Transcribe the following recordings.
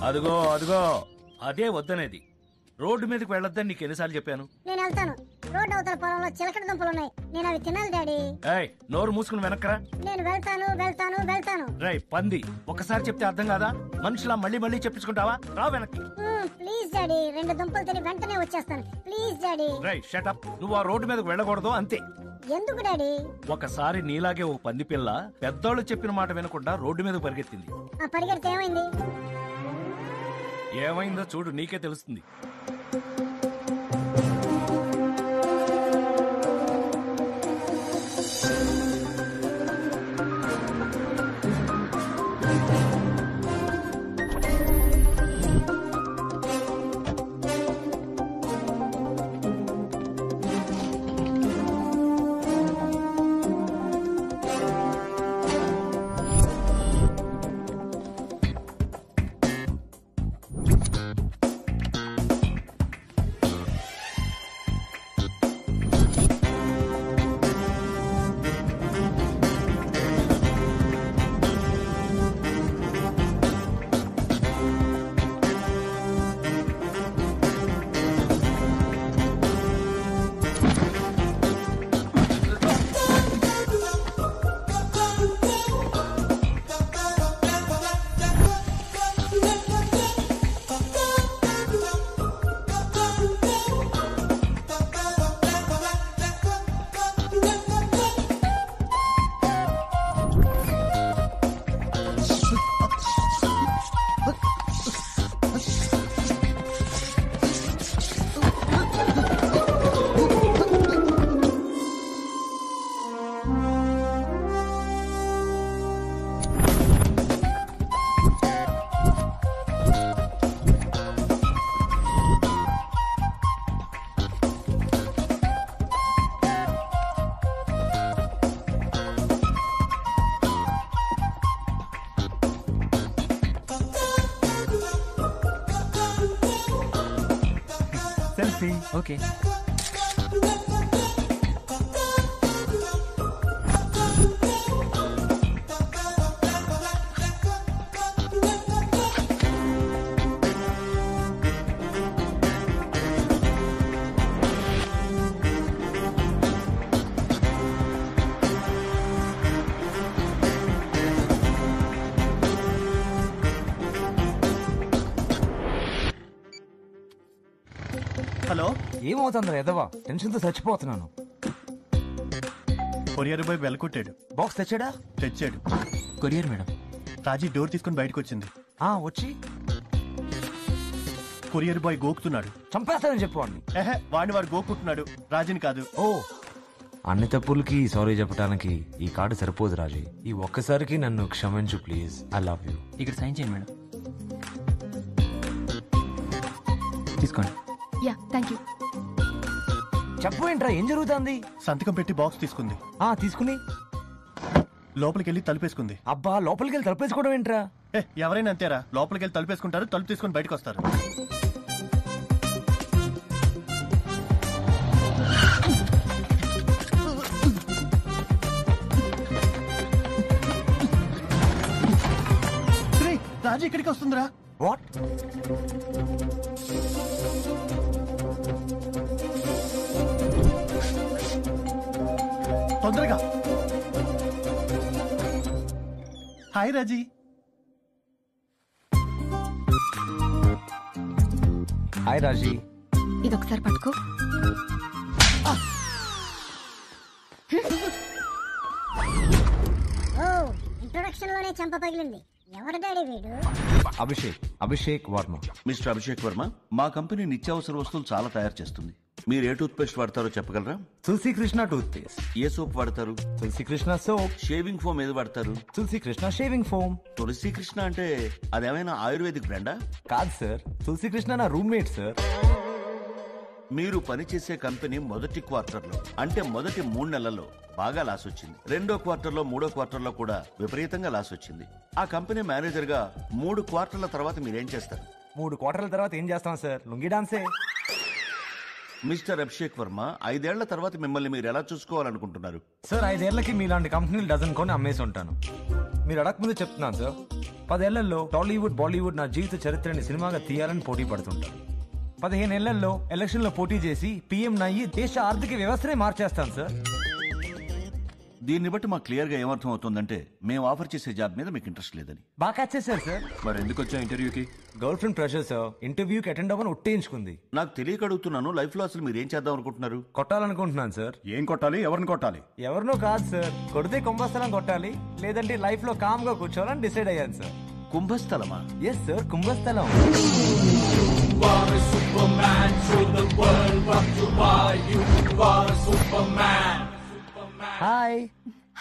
అదిగో అదిగో అదే వద్దనేది. రోడ్డు మీదకి వెళ్ళొద్దని నీకు ఎన్నిసార్లు చెప్పాను? నేను వెళ్తాను. రోడ్డు అవతల పొలంలో చిలకడ దుంపలు ఉన్నాయి, నేను అవి తినాలి డాడీ. ఏయ్, నోరు మూసుకుని వెనక్కరా. నేను వెళ్తాను వెళ్తాను వెళ్తాను. రై పంది, ఒకసారి చెప్తే అర్థం కాదా? మనుషులా మళ్ళీ మళ్ళీ చెప్పించుకుంటావా? రా వెనక్కి. ప్లీజ్ డాడీ, 2 దుంపలు తిని వెంటనే వచ్చేస్తాను. Please daddy. రై షట్ అప్. నువ్వు ఆ రోడ్డు మీదకి వెళ్ళకూడదు అంతే. ఎందుకు డాడీ? ఒకసారి నీలాగే ఓ పంది పిల్ల పెద్దోళ్ళు చెప్పిన మాట వినకుండా రోడ్డు మీద పరిగెత్తింది. ఆ పరిగెడితే ఏమైంది? ఏమైందో చూడు, నీకే తెలుస్తుంది. ఓకే. హలో, ఏమవుతుందిరా ఎదవా? టెన్షన్తో చచ్చిపోతున్నాను. కొరియర్ బాయ్ బెల్ కొట్టాడు. బాక్స్ తెచ్చాడా? తెచ్చాడు. Courier madam. రాజీ డోర్ తీసుకుని బయటకు వచ్చింది. వచ్చి కొరియర్ బాయ్ గోకుతున్నాడు. చంపేస్తానని చెప్పు వాడిని. వాడు గోకుంటున్నాడు, రాజీని కాదు. ఓ, అన్ని తప్పులకి సారీ చెప్పడానికి ఈ కార్డు సరిపోదు రాజీ. ఈ ఒక్కసారికి నన్ను క్షమించు ప్లీజ్. I love you. ఇక్కడ సైన్ చేయండి మేడం. తీసుకోండి. Yeah, thank you. చెప్పు ఏంట్రా, ఏం జరుగుతుంది? సంతకం పెట్టి బాక్స్ తీసుకుంది. తీసుకుని లోపలికి వెళ్ళి తలుపేసుకుంది. అబ్బా, లోపలికి వెళ్ళి తలుపేసుకోవడం ఏంట్రా? ఎవరైనా అంతేరా, లోపలికి వెళ్ళి తలుపేసుకుంటారు, తలుపు తీసుకుని బయటకు వస్తారు. రాజీ ఇక్కడికి వస్తుందిరా. వాట్? తొందరగా. హాయ్ రాజీ. హాయ్ రాజీ. ఇదొకసారి పట్టుకో. ఓ ఇంట్రొడక్షన్ లోనే చెంప పగిలింది. ఎవరు డాడీ వీడు? అభిషేక్ వర్మ. మిస్టర్ అభిషేక్ వర్మ, మా కంపెనీ నిత్యావసర వస్తువులు చాలా తయారు చేస్తుంది. మీరు ఏ టూత్ పేస్ట్ వాడతారో చెప్పగలరా? తులసి కృష్ణ టూత్ పేస్ట్. ఏ సోప్ వాడతారు? తులసి కృష్ణ సోప్. షేవింగ్ ఫోమ్ ఏది వాడతారు? తులసి కృష్ణ షేవింగ్ ఫోమ్. తులసి కృష్ణ అంటే అదేమైనా ఆయుర్వేదిక్ బ్రాండా? కాదు సార్, తులసి కృష్ణ నా రూమ్మేట్ సార్. మీరు పనిచేసే కంపెనీ మొదటి క్వార్టర్లో అంటే మొదటి 3 నెలల్లో బాగా లాస్ వచ్చింది. రెండో క్వార్టర్లో, మూడో క్వార్టర్లో కూడా విపరీతంగా లాస్ వచ్చింది. ఆ కంపెనీ మేనేజర్ గా 3 క్వార్టర్ల తర్వాత మీరేం చేస్తారు? 3 క్వార్టర్ల తర్వాత ఏం చేస్తాం సార్? లుంగి డాన్సే. మిస్టర్ అభిషేక్ వర్మ, 5 ఏళ్ల తర్వాత మిమ్మల్ని మీరు ఎలా చూసుకోవాలనుకుంటున్నారు? సార్ 5 ఏళ్లకి మీలాంటి కంపెనీలు డజన్ కొని అమ్మేసి ఉంటాను. మీరు అడగకముందే చెప్తున్నాను సార్, 10 ఏళ్లలో టాలీవుడ్, బాలీవుడ్ నా జీవిత చరిత్రని సినిమాగా తీయాలని పోటీ పడుతుంటాను. 15 ఏళ్లలో ఎలక్షన్ లో పోటీ చేసి పీఎం నయ్యి దేశ ఆర్థిక వ్యవస్థనే మార్చేస్తాను సార్. దీన్ని బట్టి మాకు క్లియర్ గా ఏమర్థం అవుతుందంటే మేము ఆఫర్ చేసే జాబ్ మీద మీకు ఇంట్రెస్ట్ లేదని. బాగా క్యాచ్ చేశారు సార్. మరి ఎందుకు వచ్చా ఇంటర్వ్యూకి? గర్ల్ ఫ్రెండ్ ప్రెషర్ సార్, ఇంటర్వ్యూకి అటెండ్ అవ్వని ఒట్టేయించుకుంది. నాకు తెలియక అడుగుతున్నాను, లైఫ్ లో అసలు మీరు ఏం చేద్దాం అనుకుంటున్నారు? కొట్టాలనుకుంటున్నాను సార్. ఏం కొట్టాలి? ఎవరిని కొట్టాలి? ఎవరినో కాదు సార్, కొడితే కుంభస్థలం కొట్టాలి, లేదంటే లైఫ్ లో కామ్ గా కూర్చోవాలని డిసైడ్ అయ్యాను సార్. కుంభస్థలమా? ఎస్ సార్, కుంభస్థలం. హాయ్.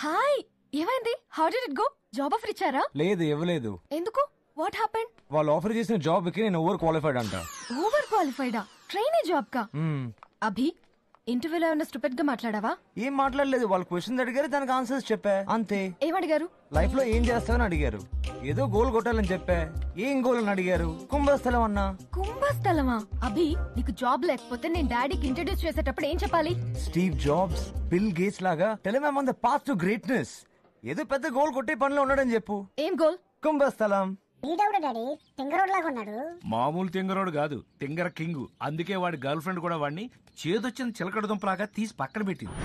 హాయ్, ఏమైంది? How did it go? Job offer ఇచ్చారా? లేదు, ఇవ్వలేదు. ఎందుకు? What happened? వాళ్ళు ఆఫర్ చేసిన జాబ్ కి నేను ఓవర్ క్వాలిఫైడ్ అంట. ఓవర్ క్వాలిఫైడా? ట్రైనీ జాబ్ కా? మ్మ్. అభి, ఇంటర్వ్యూలో ఏమైనా స్టూపిడ్ గా మాట్లాడావా? ఏం మాట్లాడలేదు. వాళ్ళు క్వశ్చన్స్ అడిగారు, దానికి ఆన్సర్స్ చెప్పా, అంతే. ఏమడిగారు? లైఫ్ లో ఏం చేస్తావని అడిగారు. ఏదో గోల్ కొట్టాలని చెప్పా. ఏం గోల్ అని అడిగారు. కుంభస్థలం అన్నా. కుంభస్థలమా? అభి, నీకు జాబ్ లేకపోతే నేను డాడీకి ఇంట్రడ్యూస్ చేసేటప్పుడు ఏం చెప్పాలి? స్టీవ్ జాబ్స్, బిల్ గేట్స్ లాగా tell him I am on the path to greatness. ఏదో పెద్ద గోల్ కొట్టే పనిలో ఉన్నాడని చెప్పు. ఏం గోల్? కుంభస్థలం. వీడెవడు డాడీ? తింగరోడ్ లాగా ఉన్నాడు. మామూలు తింగరోడు కాదు, తింగర కింగ్. అందుకే వాడి గర్ల్ ఫ్రెండ్ కూడా వాడిని చేదొచ్చిన చిలకడ దుంపలాగా తీసి పక్కన పెట్టింది.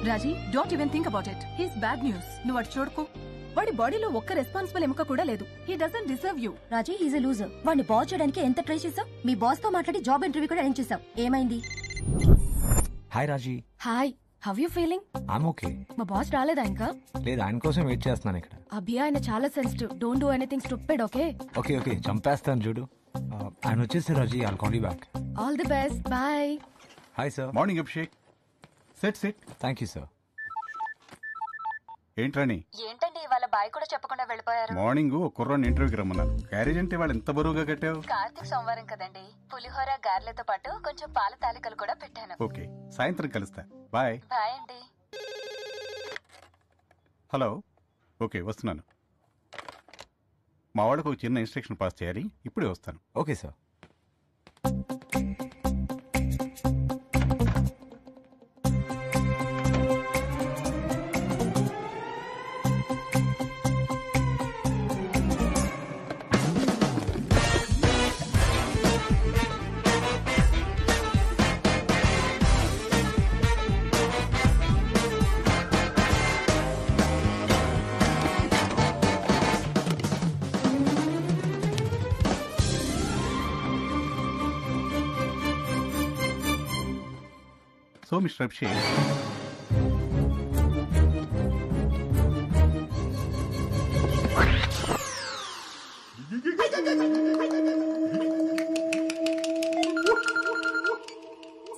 Raji, don't even think about it. He's bad news. నువ్వు అటు చూడుకో. వాడి బాడీలో ఒక్క రెస్పాన్సిబుల్ ఎముక కూడా లేదు. He doesn't deserve you. Raji, he's a loser. వాడిని బాస్ చేయడానికి ఎంత ట్రై చేసావు? మీ బాస్ తో మాట్లాడి జాబ్ ఇంటర్వ్యూ కూడా అరేంజ్ చేసావు. ఏమైంది? Hi Raji. Hi, how you feeling? I'm okay. మా బాస్ రాలేదా ఇంకా? లేదు, ఆయన కోసం వెయిట్ చేస్తున్నాను ఇక్కడ. అభి, ఆయన చాలా sensitive. Don't do anything stupid, okay? Okay okay, చంపేస్తాను చూడు. ఆయన వచ్చేసి Raji, I'll call you back. All the best, bye. Hi sir. Morning Abhishek. Set set. Thank you sir. ఏంట్రాని? ఏంటండి ఇవాళ బాయ్ కూడా చెప్పకుండా వెళ్ళిపోయారు? మార్నింగ్ ఒక కుర్రాన్ని ఇంటర్వ్యూకి రమ్మన్నారు. క్యారేజ్ అంటే వాళ్ళు ఎంత బరువుగా కట్టావు? కార్తీక్ సోమవారం కదండి. పులిహోర గారెలతో పాటు కొంచెం పాల తాలికలు కూడా పెట్టాను. ఓకే, సాయంత్రం కలుస్తా. బాయ్. బాయ్ అండి. హలో. ఓకే, వస్తున్నాను. మా వాళ్ళకు ఒక చిన్న ఇన్స్ట్రక్షన్ పాస్ చేయాలి. ఇప్పుడే వస్తాను. Okay sir. So mister Abhishek,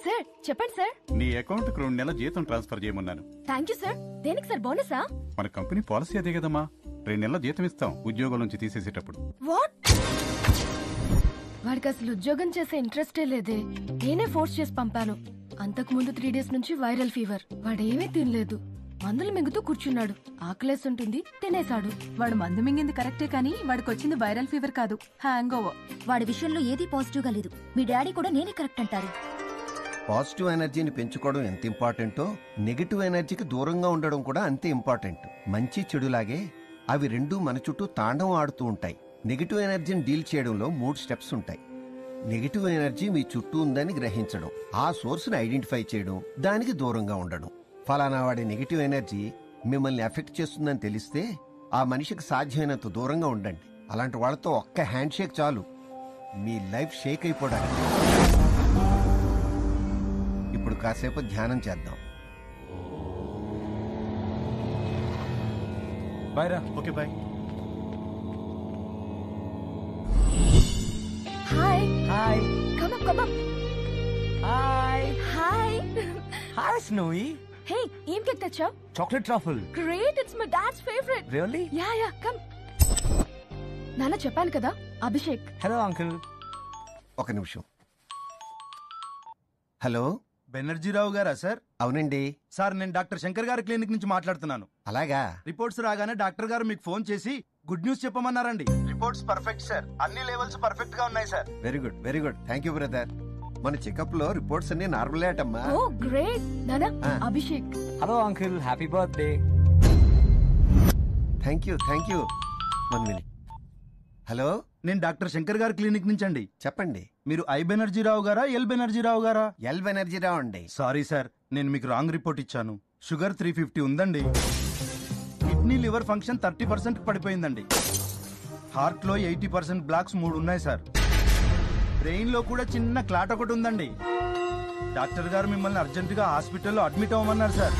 sir చెప్పండి సార్. నీ అకౌంట్ కు 2 నెలల జీతం ట్రాన్స్ఫర్ చేయమన్నాను. Thank you sir. దేనికి సార్? బోనసా? మన కంపెనీ పాలసీ అదే కదమ్మా. 2 నెలల జీతం ఇస్తాం ఉద్యోగం నుంచి తీసేసేటప్పుడు. వాట్? వాడికి అసలు ఉద్యోగం చేసే ఇంట్రెస్టే లేదే. నేనే ఫోర్స్ చేసి పంపాను. అంతకు ముందు 3 డేస్ నుంచి వైరల్ ఫీవర్. వాడేమీ తినలేదు, మందులు మింగుతూ కూర్చున్నాడు. ఆకలేసి ఉంటుంది, తినేశాడు. వాడు మందు మింగింది కరెక్టే కానీ వాడికి వచ్చింది వైరల్ ఫీవర్ కాదు, హ్యాంగ్ ఓవర్. వాడి విషయంలో ఏది పాజిటివ్ గా లేదు. మీ డాడీ కూడా నేనే కరెక్ట్ అంటారు. పాజిటివ్ ఎనర్జీని పెంచుకోవడం ఎంత ఇంపార్టెంటో నెగిటివ్ ఎనర్జీకి దూరంగా ఉండడం కూడా అంతే ఇంపార్టెంట్. మంచి చెడులాగే అవి రెండూ మన చుట్టూ తాండవం ఆడుతూ ఉంటాయి. నెగిటివ్ ఎనర్జీని డీల్ చేయడంలో 3 స్టెప్స్ ఉంటాయి. నెగిటివ్ ఎనర్జీ మీ చుట్టూ ఉందని గ్రహించడం, ఆ సోర్స్ని ఐడెంటిఫై చేయడం, దానికి దూరంగా ఉండడం. ఫలానా వాడి నెగిటివ్ ఎనర్జీ మిమ్మల్ని ఎఫెక్ట్ చేస్తుందని తెలిస్తే ఆ మనిషికి సాధ్యమైనంత దూరంగా ఉండండి. అలాంటి వాళ్ళతో ఒక్క హ్యాండ్ షేక్ చాలు మీ లైఫ్ షేక్ అయిపోవడానికి. ఇప్పుడు కాసేపు ధ్యానం చేద్దాం. బాయ్ రా. Okay bye. Hi hi come up come up. Hi hi hi Snowy. Hey, ఏం కేక్ తెచ్చావ్? Chocolate truffle. Great, it's my dad's favourite. Really? Yeah yeah come. నాన్న చెప్పాను కదా, అభిషేక్. Hello uncle. ఒక నిమిషం. హలో, బెనర్జీరావు గారా సార్? అవునండి సార్, నేను డాక్టర్ శంకర్ గారి క్లినిక్ నుంచి మాట్లాడుతున్నాను. అలాగా? రిపోర్ట్స్ రాగానే డాక్టర్ గారు మీకు ఫోన్ చేసి గుడ్ న్యూస్ చెప్పమన్నారండి. రిపోర్ట్స్ పర్ఫెక్ట్ సార్, అన్ని లెవెల్స్ పర్ఫెక్ట్ గా ఉన్నాయి sir. Very good very good. Thank you brother. మన చెకప్ లో రిపోర్ట్స్ అన్ని నార్మల్ అటమ్మా. Oh great. నాన్న, Abhishek. Hello uncle, happy birthday. Thank you thank you. 1 minute. Hello, నేను డాక్టర్ శంకర్ గారి క్లినిక్ నుంచి అండి. చెప్పండి. మీరు ఐ బెనర్జీరావు గారా, ఎల్ బెనర్జీరావు గారా? ఎల్ బెనర్జీరావు అండి. సారీ సార్, నేను మీకు రాంగ్ రిపోర్ట్ ఇచ్చాను. షుగర్ 350 ఉందండి. Kidney liver function 30% పడిపోయిందండి. హార్ట్ లో 80% బ్లాక్స్ 3 ఉన్నాయి సార్. బ్రెయిన్ లో కూడా చిన్న క్లాట్ ఒకటి ఉందండి. డాక్టర్ గారు మిమ్మల్ని అర్జెంటుగా హాస్పిటల్లో అడ్మిట్ అవ్వమన్నారు సార్.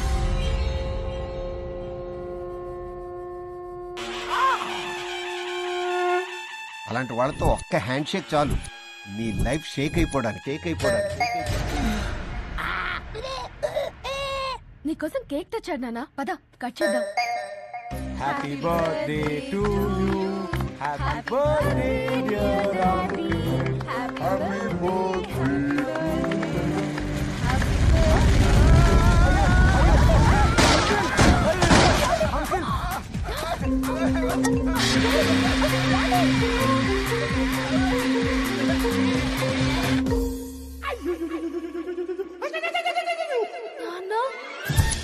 అలాంటి వాళ్ళతో ఒక్క హ్యాండ్ షేక్ చాలు మీ లైఫ్ షేక్ అయిపోవడానికి. నీకోసం కేక్ తెచ్చాడు నాన్న, పద కట్ చేద్దాం. Happy birthday to you. Happy birthday dear uncle. Happy birthday.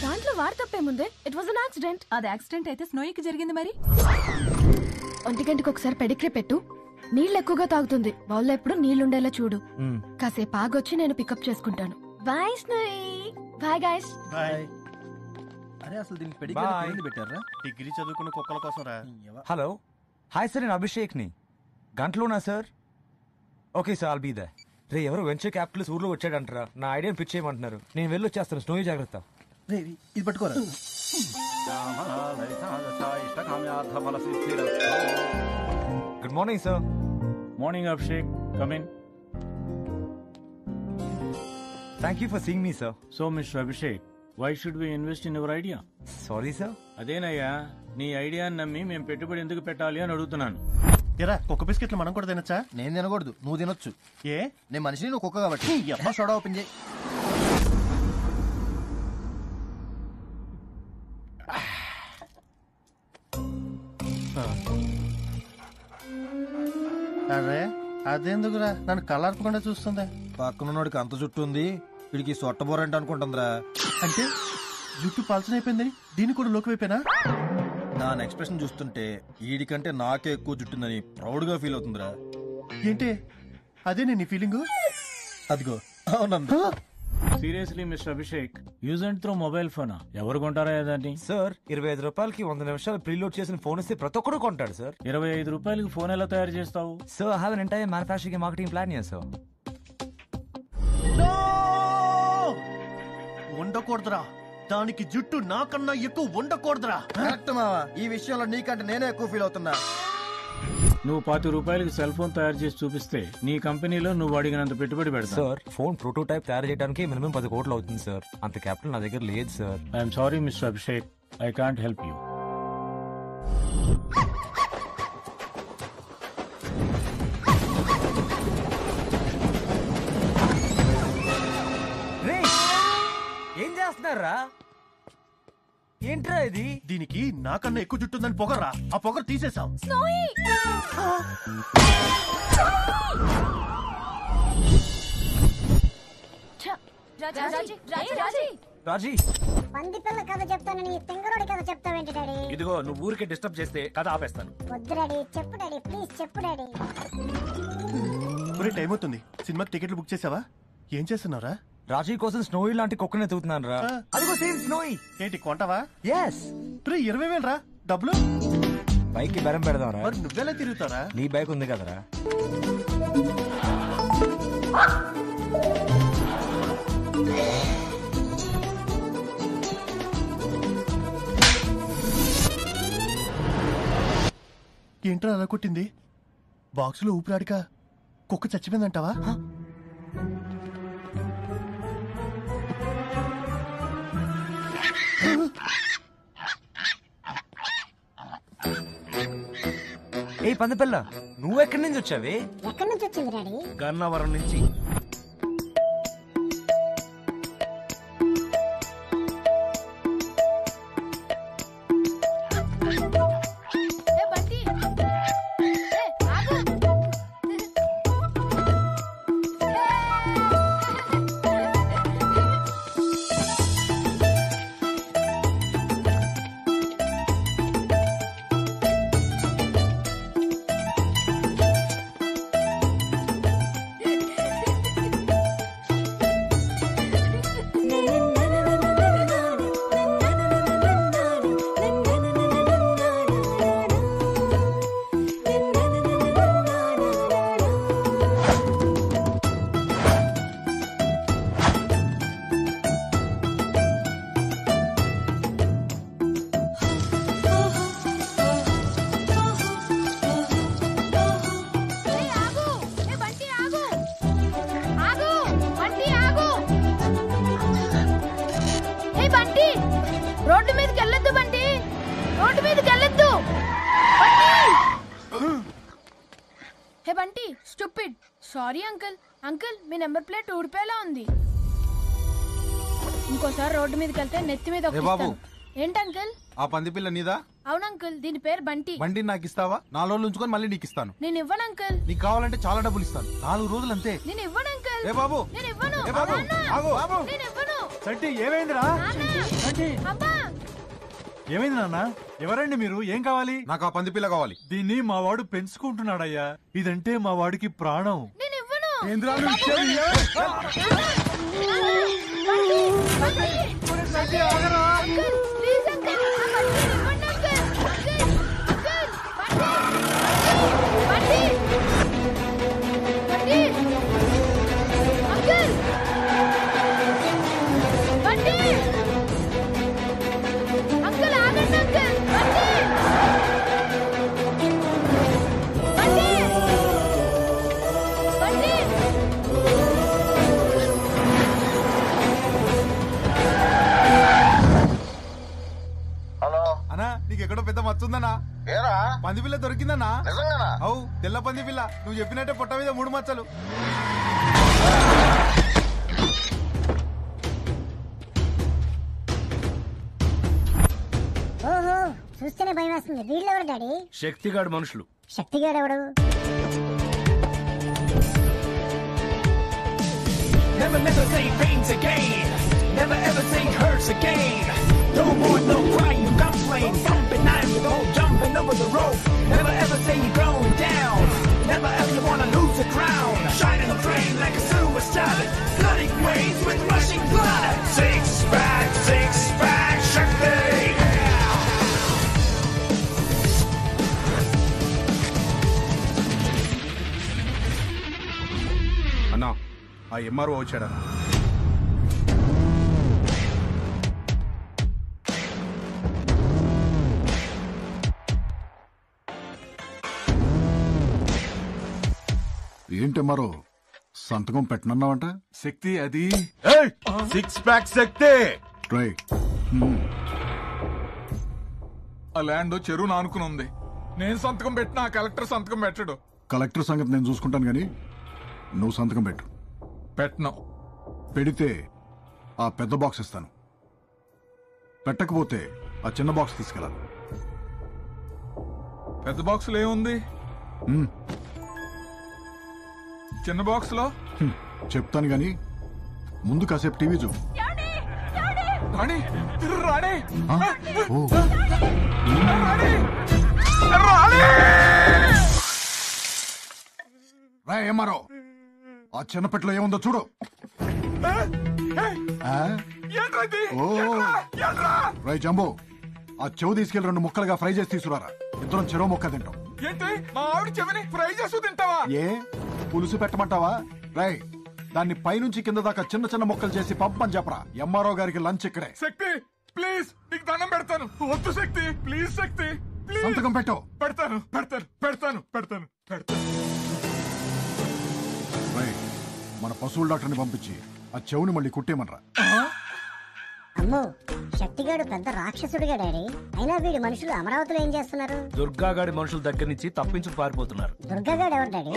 దాంట్లో వాడు తప్పేముందే? It was an accident. అది యాక్సిడెంట్ అయితే స్నోయికి జరిగింది మరి. 1 గంటకి ఒకసారి పెడిగ్రీ పెట్టు. నీళ్ళు ఎక్కువగా తాగుతుంది. బౌల్లో ఎప్పుడు నీళ్లుండేలా చూడు. కాసేపు ఆగొచ్చి నేను పికప్ చేసుకుంటాను. Bye Snowy. Bye guys. Bye. అరే అసలు దీనికి Bye. పెట్టారా? డిగ్రీ చదువుకున్న కుక్కల కోసం రా. హలో హాయ్ సార్, నేను అభిషేక్ని. గంటలోనా సార్? Okay sir, all be there. రే, ఎవరు వెంచర్ క్యాపిటల్స్ ఊర్లో వచ్చాడంటారా? నా ఐడియాని పిచ్ చేయమంటున్నారు. నేను వెళ్ళి వచ్చేస్తాను. స్నోయి జాగ్రత్త. ఇది పట్టుకోరా. Good morning sir. Morning Abhishek, come in. Thank you for seeing me sir. So mister Abhishek, why should we invest in your idea? Sorry sir. అదేనయ్యా, నీ ఐడియాని నమ్మి మేము పెట్టుబడి ఎందుకు పెట్టాలి అని అడుగుతున్నాను. ఎరా, కుక్క బిస్కెట్లు మనం కూడా తినచ్చా? నేను తినకూడదు, నువ్వు తినొచ్చు. ఏ? నేను మనిషిని, నువ్వు కుక్క కాబట్టి. అబ్బా, సోడా ఓపెన్ చేయి. అరే, అదెందుకురా నన్ను కళ్ళార్పకుండా చూస్తుందా? పక్కనోడికి అంత జుట్టు ఉంది, వీడికి సొట్టబోరంట అనుకుంటుందిరా. అంటే జుట్టు పల్చనైపోయిందని దీన్ని కూడా లోకమైపోయినా? దాని ఎక్స్ప్రెషన్ చూస్తుంటే వీడికంటే నాకే ఎక్కువ జుట్టుందని ప్రౌడ్ గా ఫీల్ అవుతుందిరా. ఏంటి అదే నేను ఫీలింగ్? అదిగో అవునంద. Seriously mister Abhishek, use and throw mobile ఫోనా? ఎవరు కొంటారా దాన్ని? సార్, 25 రూపాయలకి 100 నిమిషాలు ప్రీలోడ్ చేసిన ఫోన్ ఇస్తే ప్రతి ఒక్కరు కొంటాడు సార్. 25 రూపాయలకి ఫోన్ ఎలా తయారు చేస్తావు? Sir, I have an entire manufacturing marketing plan here sir. ఉండకూడదురా, దానికి జుట్టు నాకన్నా ఎక్కువ ఉండకూడదురా. కరెక్ట్ మావా, ఈ విషయంలో నీకంటే నేనే ఎక్కువ ఫీల్ అవుతున్నా. నువ్వు 40 రూపాయలకి సెల్ ఫోన్ తయారు చేసి చూపిస్తే నీ కంపెనీలో నువ్వు అడిగినంత పెట్టుబడి పెడతావు. సార్, ఫోన్ ప్రోటోటైప్ తయారు చేయడానికి మినిమం 10 కోట్లు అవుతుంది సార్. అంత క్యాపిటల్ నా దగ్గర లేదు sir. I'm sorry mister Abhishek, I can't help you. ఏం చేస్తున్నారా? ఏంట్రా ఇది? దీనికి నాకన్నా ఎక్కువ జుట్టుందని పొగరా, ఆ పొగరు తీసేసాం. రాజీ, పంది పిల్ల కథ చెప్తానని తింగరోడి కథ చెప్తావేంటి డాడీ? ఇదిగో నువ్వు ఊరికే డిస్టర్బ్ చేస్తే కథ ఆపేస్తాను. వద్దు డాడీ, చెప్పు డాడీ, ప్లీజ్ చెప్పు డాడీ. టైం అవుతుంది, సినిమాకి టికెట్లు బుక్ చేసావా? ఏం చేస్తున్నారా? రాజీ కోసం స్నోయి లాంటి కుక్కనే ఎత్తుకుతున్నాను రా. అదిగో సేమ్ స్నోయి. ఏంటి కొంటావా? ఎస్. 20,000 రా. డబ్బులు బైక్ కి బెరం పెడదాం రా. మరి నువ్వెలా తిరుగుతారా? నీ బైక్ ఉంది కదరా. ఏంట్రా అలా కొట్టింది? బాక్సులో ఊపిరాడిక కుక్క చచ్చిపోయిందంటావా? ఏ పందపిల్ల, నువ్వెక్కడి నుంచి వచ్చావే? ఎక్కడి నుంచి వచ్చింది డాడీ? గన్నవరం నుంచి. రోడ్డు మీదకి వెళ్ళొద్దు బండి, రోడ్డు మీదకి వెళ్ళొద్దు. Hey Bunty, stupid. Sorry uncle. Uncle, మీ నెంబర్ ప్లేట్ ఊడిపోయేలా ఉంది. ఇంకోసారి రోడ్డు మీదకి వెళ్తే నెత్తి మీద ఒకటిస్తాను. ఏంటి అంకుల్? ఆ పంది పిల్ల నీదా? అవును అంకుల్, దీని పేరు బంటి. బండి నాకు ఇస్తావా? 4 రోజులు ఉంచుకొని మళ్ళీ నీకు ఇస్తాను. నేను ఇవ్వను అంకుల్. నీకు కావాలంటే చాలా డబ్బులు ఇస్తాను. 4 రోజులు అంతే. నేను ఇవ్వను అంకుల్. ఏ బాబు, నేను ఇవ్వను. ఏ బాబు, ఆగు, ఆగు. నేను ఇవ్వను. సంటి, ఏమైందిరా? అబ్బా, ఏమైంది నాన్న? ఎవరండి మీరు? ఏం కావాలి? నాకు ఆ పంది పిల్ల కావాలి. దీన్ని మా వాడు పెంచుకుంటున్నాడయ్యా. ఇదంటే మా వాడికి ప్రాణం. నేను ఇవ్వను. ఏంద్రా నువ్వు ఇచ్చేది? అంకుల్, ప్లీజ్ అంకుల్, ఆ బంటిని ఇవ్వండి uncle. Bunty, Bunty, uncle, Bunty, uncle ఆగండి అంకుల్. బంటి, బంటి, బంటి. అన్నా, నీకు ఎక్కడో పెద్ద మచ్చుందన్నా? పంది పిల్ల దొరికిందన్నా? అవు, తెల్ల పంది పిల్ల. నువ్వు చెప్పినట్టే పొట్ట మీద 3 మచ్చలు. ఓహో, చూస్తేనే భయం వేస్తుంది. వీళ్ళెవరు డాడీ? శక్తిగాడు మనుషులు. శక్తిగాడు ఎవడు? Never, never say pains again. Never ever say hurts again. No more, no crying, you complain. Jumping, I'm jumping over the rope. Never ever say you're going down. Never ever wanna lose the crown. Shining the flame like a suicide. Flooding waves with rushing blood. Six pack, Shakti. అన్నా, ఆ MRO వచ్చాడన్నా. ఏంటి మరో సంతకం పెట్టనన్నావంట? శక్తి అది 6 pack శక్తి. Try. ఆ land చెరువును ఆనుకుని ఉంది. నేను సంతకం పెట్టినా కలెక్టర్ సంతకం పెట్టడు. కలెక్టర్ సంగతి నేను చూసుకుంటాను గానీ నువ్వు సంతకం పెట్టు. పెట్టను. పెడితే ఆ పెద్ద బాక్స్ ఇస్తాను, పెట్టకపోతే ఆ చిన్న బాక్స్ తీసుకెళ్ళాలి. పెద్ద బాక్స్ లో ఏముంది? చిన్న బాక్స్ లో చెప్తాను గానీ ముందు కాసేపు టీవీ చూ. రాణి రాణి ఏమారో ఆ చిన్న పెట్టలో ఏముందో చూడు. రై జంబో, ఆ చెవు తీసుకెళ్లి 2 ముక్కలుగా ఫ్రై చేసి తీసుకురారా. ఇద్దరం చెరో ముక్క తింటాం. ఏంటి మా ఆవిడ చెవిని ఫ్రై చేస్తూ తింటావా? ఏ పులుసు పెట్టమంటావా? రై దాన్ని పైనుంచి కింద దాకా చిన్న చిన్న ముక్కలు చేసి పంపని చెప్పరా. ఎంఆర్ఓ గారికి లంచ్ ఇక్కడే. శక్తి ప్లీజ్, నీకు దండం పెడతాను. వద్దు శక్తి, ప్లీజ్ శక్తి, ప్లీజ్. సంతకం పెట్టు. పెడతాను పెడతాను పెడతాను పెడతాను పెడతాను. మన పశువుల డాక్టర్ని పంపించి ఆ చెవుని మళ్ళీ కుట్టేమనరా. అమ్మో, శక్తిగాడు పెద్ద రాక్షసుడిగా డాడీ. అయినా వీడి మనుషులు అమరావతిలో ఏం చేస్తున్నారు? దుర్గాగాడి మనుషుల దగ్గర నుంచి తప్పించుకు పారిపోతున్నారు. దుర్గాగాడు ఎవరు డాడీ?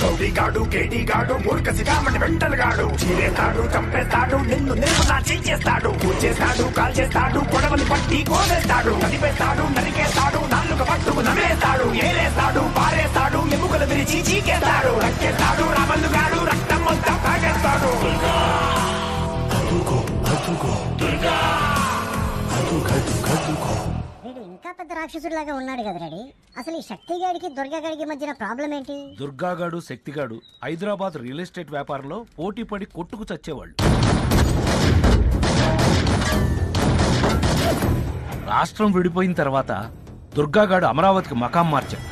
గౌడిగాడు కేటీగాడు మూర్ఖసిగామని వెంటలుగాడు చీరేస్తాడు, చంపేస్తాడు, నిన్ను నిర్మలా చేస్తాడు, కూర్చేస్తాడు, కాల్చేస్తాడు, పొడవని పట్టి కోసేస్తాడు, కదిపేస్తాడు, నరికేస్తాడు, నాలుక పట్టుకు నమేస్తాడు, ఏరేస్తాడు, పారేస్తాడు, ఎముకలు విరిచి చీకేస్తాడు, రక్కేస్తాడు, రామల్లుగాడు రక్తం అంతా తాగేస్తాడు. వీడు ఇంకా పెద్ద రాక్షసుడిలాగా ఉన్నాడు కదా డాడీ. అసలు ఈ శక్తిగాడికి దుర్గాగాడికి మధ్యన ప్రాబ్లం ఏంటి? దుర్గాగాడు శక్తిగాడు హైదరాబాద్ రియల్ ఎస్టేట్ వ్యాపారంలో పోటీ పడి కొట్టుకు చచ్చేవాళ్ళు. రాష్ట్రం విడిపోయిన తర్వాత దుర్గాగాడు అమరావతికి మకాం మార్చాడు.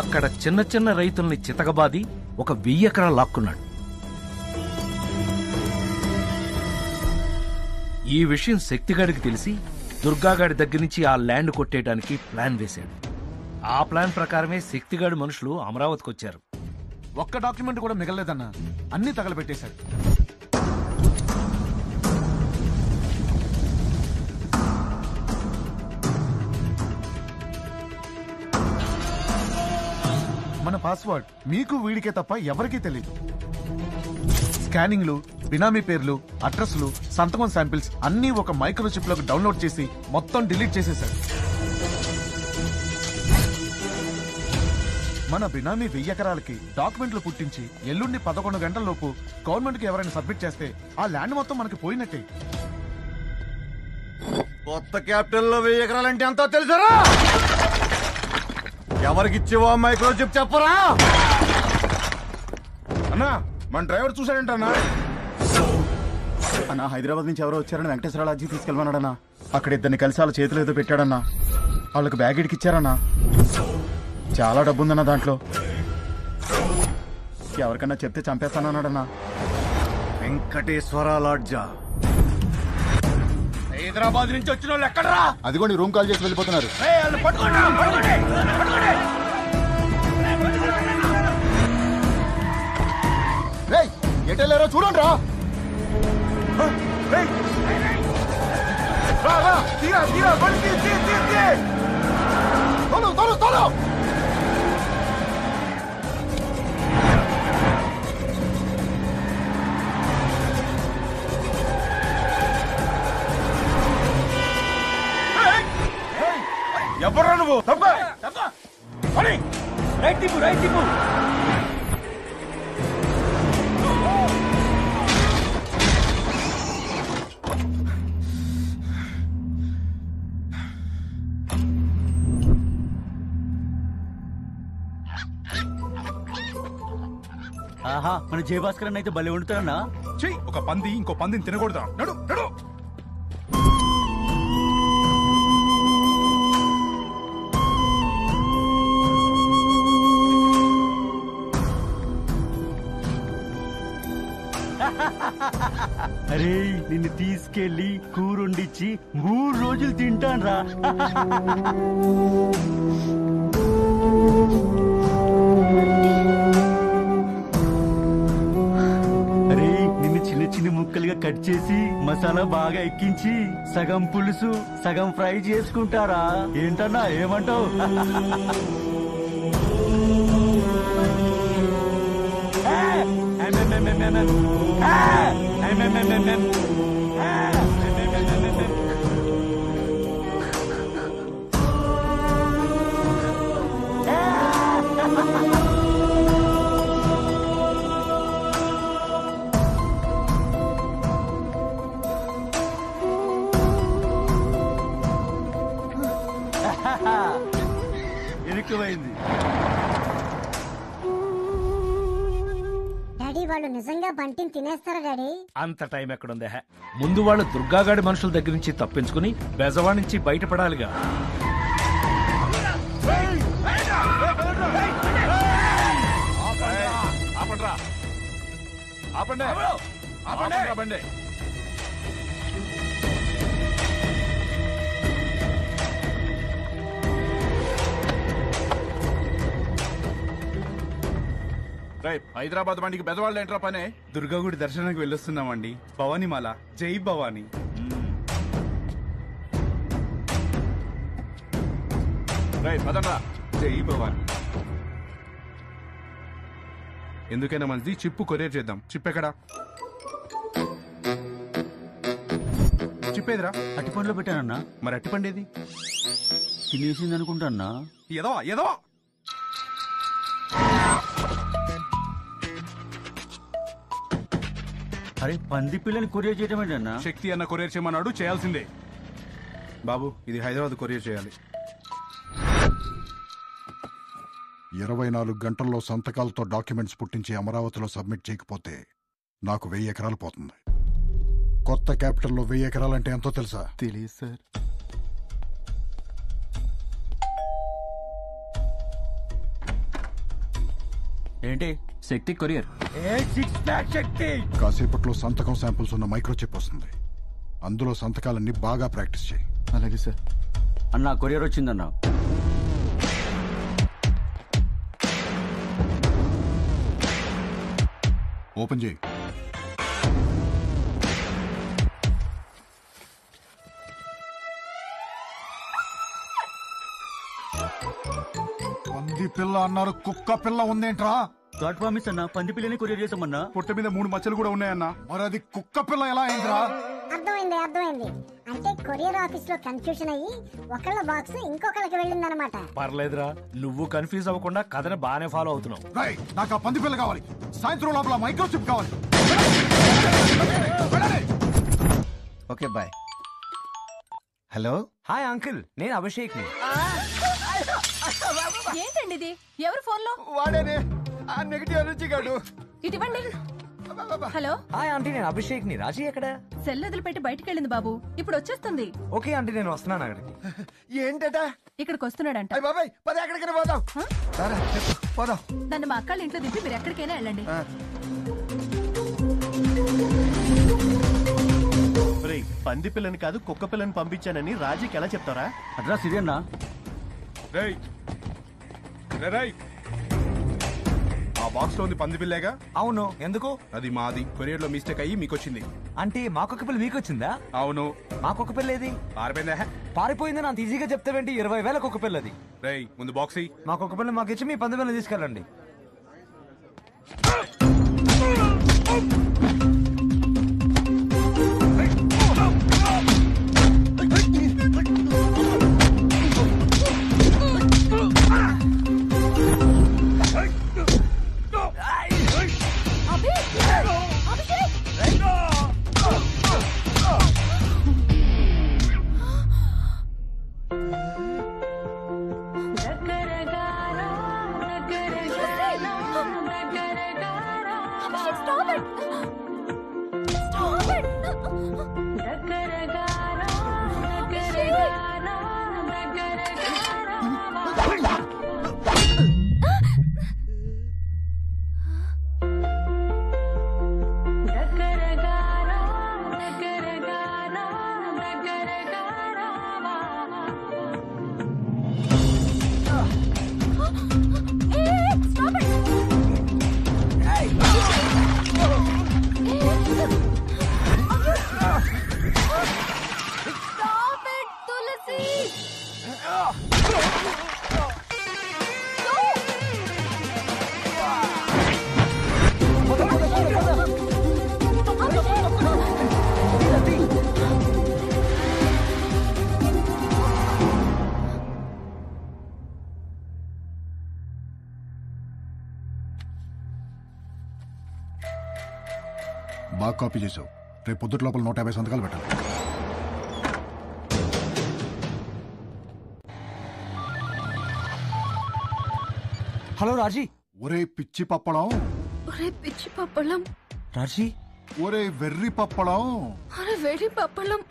అక్కడ చిన్న చిన్న రైతుల్ని చితకబాది ఒక 1000 ఎకరాలు లాక్కున్నాడు. ఈ విషయం శక్తిగాడికి తెలిసి దుర్గాగాడి దగ్గర నుంచి ఆ ల్యాండ్ కొట్టేయడానికి ప్లాన్ వేశాడు. ఆ ప్లాన్ ప్రకారమే శక్తిగాడి మనుషులు అమరావతికి వచ్చారు. ఒక్క డాక్యుమెంట్ కూడా మిగలలేదన్నా, అన్ని తగలబెట్టేశాడు. మన పాస్వర్డ్ మీకు వీడికే తప్ప ఎవరికీ తెలియదు. స్కానింగ్లు, బినామీ పేర్లు, అడ్రస్లు, సంతకం శాంపిల్స్ అన్నీ ఒక మైక్రోచిప్ లోకి డౌన్లోడ్ చేసి మొత్తం డిలీట్ చేసేశాడు. మన బినామీ 1000 ఎకరాలకి డాక్యుమెంట్లు పుట్టించి ఎల్లుండి 11 గంటల లోపు గవర్నమెంట్ కి ఎవరైనా సబ్మిట్ చేస్తే ఆ ల్యాండ్ మొత్తం మనకి పోయినట్టే. కొత్త క్యాపిటల్ లో 1000 ఎకరాలంటే ఎంతో తెలుసరా? ఎవరికిచ్చేవో మైక్రోచిప్ చెప్పరా? అన్నా మన డ్రైవర్ చూశాడంటన్నా. అన్నా హైదరాబాద్ నుంచి ఎవరో వచ్చారని వెంకటేశ్వర లాడ్జికి తీసుకెళ్ళమన్నాడన్నా. అక్కడ ఇద్దరిని కలిసి వాళ్ళ చేతులు ఏదో పెట్టాడన్నా. వాళ్ళకి బ్యాగ్ ఇడికిచ్చారన్నా. చాలా డబ్బుందన్నా దాంట్లో. ఎవరికన్నా చెప్తే చంపేస్తానన్నాడన్నా. వెంకటేశ్వర లాడ్జా? హైదరాబాద్ నుంచి వచ్చిన వాళ్ళు ఎక్కడరా? అదిగోండి రూమ్ కాల్ చేసి వెళ్ళిపోతున్నారు. ఎటెళ్ళారో చూడండి రా. ఎవరా నువ్వు? రైట్ తిప్పు, రైట్ తిప్పు. ఆహా, మన జయభాస్కర్ అన్న అయితే భలే వండుతారన్నా. చెయ్యి ఒక పంది ఇంకో పందిని తినకూడదా? నడు నడు. అరే నిన్ను తీసుకెళ్లి కూరొండిచ్చి 3 రోజులు తింటాన్రా. కట్ చేసి మసాలా బాగా ఎక్కించి సగం పులుసు సగం ఫ్రై చేసుకుంటారా ఏంటన్నా ఏమంటావు? ఇరుక్కుపోయింది. డాడీ వాళ్ళు నిజంగా బంటిని తినేస్తారా డాడీ? అంత టైం ఎక్కడుందే? ముందు వాళ్ళు దుర్గాగాడి మనుషుల దగ్గర నుంచి తప్పించుకుని బెజవా నుంచి బయటపడాలిగా. హైదరాబాద్ బండికి బెదవాళ్ళు ఏంట్రా పనే? దుర్గాగుడి దర్శనానికి వెళ్ళొస్తున్నామండి. భవానీమాల, జై భవానీ. జై భవానీ. ఎందుకైనా మంది చిప్పు కొరియర్ చేద్దాం. చిప్ ఎక్కడా? చిప్పేదిరా? అట్టిపండులో పెట్టానన్నా. మరి అట్టిపండేది? తినేసింది అనుకుంటాన్నా. ఏదో ఏదో అరే పంది పిల్లని కొరియర్ చేయడం ఏంటన్నా? శక్తి అన్న కొరియర్ చేయమన్నాడు, చేయాల్సిందే. బాబు ఇది హైదరాబాద్ కొరియర్ చేయాలి. 24 గంటల్లో సంతకాలతో డాక్యుమెంట్స్ పుట్టించి అమరావతిలో సబ్మిట్ చేయకపోతే నాకు 1000 ఎకరాలు పోతుంది. కొత్త క్యాపిటల్లో 1000 ఎకరాలంటే ఎంతో తెలుసా? తెలియదు సార్. ఏంటి శక్తి కొరియర్? శక్తి కాసేపట్లో సంతకం శాంపుల్స్ ఉన్న మైక్రోచిప్ వస్తుంది. అందులో సంతకాలన్నీ బాగా ప్రాక్టీస్ చేయి. అలాగే సార్. అన్నా కొరియర్ వచ్చిందన్నా. ఓపెన్ చేయి. పంది పిల్ల అన్నారు, కుక్క పిల్ల ఉందేంట్రా? గాడ్ ప్రామిస్ అన్నా, పంది పిల్లని కొరియర్ చేసామన్నా. పొట్ట మీద 3 మచ్చలు కూడా ఉన్నాయన్నా. మరి అది కుక్క పిల్ల ఎలా అయిందిరా? అర్థమైంది. అంటే కొరియర్ ఆఫీస్ లో కన్ఫ్యూజన్ అయ్యి ఒకళ్ళ బాక్స్ ఇంకొకళ్ళకి వెళ్ళిందనమాట. పర్లేదురా, నువ్వు కన్ఫ్యూజ్ అవ్వకుండా కథను బాగానే ఫాలో అవుతున్నావు. నాకు ఆ పంది పిల్ల కావాలి. సాయంత్రం లోపల మైక్రోచిప్ కావాలి. Okay boy. Hello. Hi uncle, నేను అభిషేక్ ని. ఏంటండి ఇది? ఎవరు ఫోన్ లో? వాడేనే ఆ నెగటివ్ ఎనర్జీ గాడు. ఇటువంటి. హలో. హాయ్ ఆంటీ, నేను అభిషేక్ ని. రాజీ ఎక్కడ? సెల్ వదిలిపెట్టి బయటికి వెళ్ళింది బాబు. ఇప్పుడు వచ్చేస్తుంది. ఓకే ఆంటీ, నేను వస్తున్నాను అక్కడికి. ఏంటట? ఇక్కడికి వస్తున్నాడంట. బాబాయ్ పద, ఎక్కడికైనా పోదాం. పోదాం. నన్ను మా అక్కళ్ళ ఇంట్లో దింపి మీరు ఎక్కడికైనా వెళ్ళండి. పంది పిల్లని కాదు కుక్క పిల్లని పంపించానని రాజీకి ఎలా చెప్తారా? అడ్రస్ ఇదేనా? ఆ బాక్స్ లో ఉంది పంది పిల్లేగా? అవును. ఎందుకు? అది మాది. కొరియర్ లో మిస్టేక్ అయ్యి మీకు వచ్చింది. అంటే మా కుక్క పిల్ల మీకు వచ్చిందా? అవును. మా కుక్క పిల్ల ఏది? పారిపోయిందని అంత ఈజీగా చెప్తావేంటి? 20,000 కుక్క పిల్లది. ముందు బాక్స్. మా కుక్క పిల్ల మాకు ఇచ్చి మీ పంది పిల్ల తీసుకెళ్ళండి. బాగా కాపీ చేసావు. రేపు పొద్దుట లోపల 150 సంతకాలు పెట్టాలి. హలో రాజీ. ఒరే పిచ్చి పప్పడం. ఒరే పిచ్చి పప్పలం. రాజీ. ఒరే వెర్రి పప్పడం. అరే వెర్రి పప్పలం.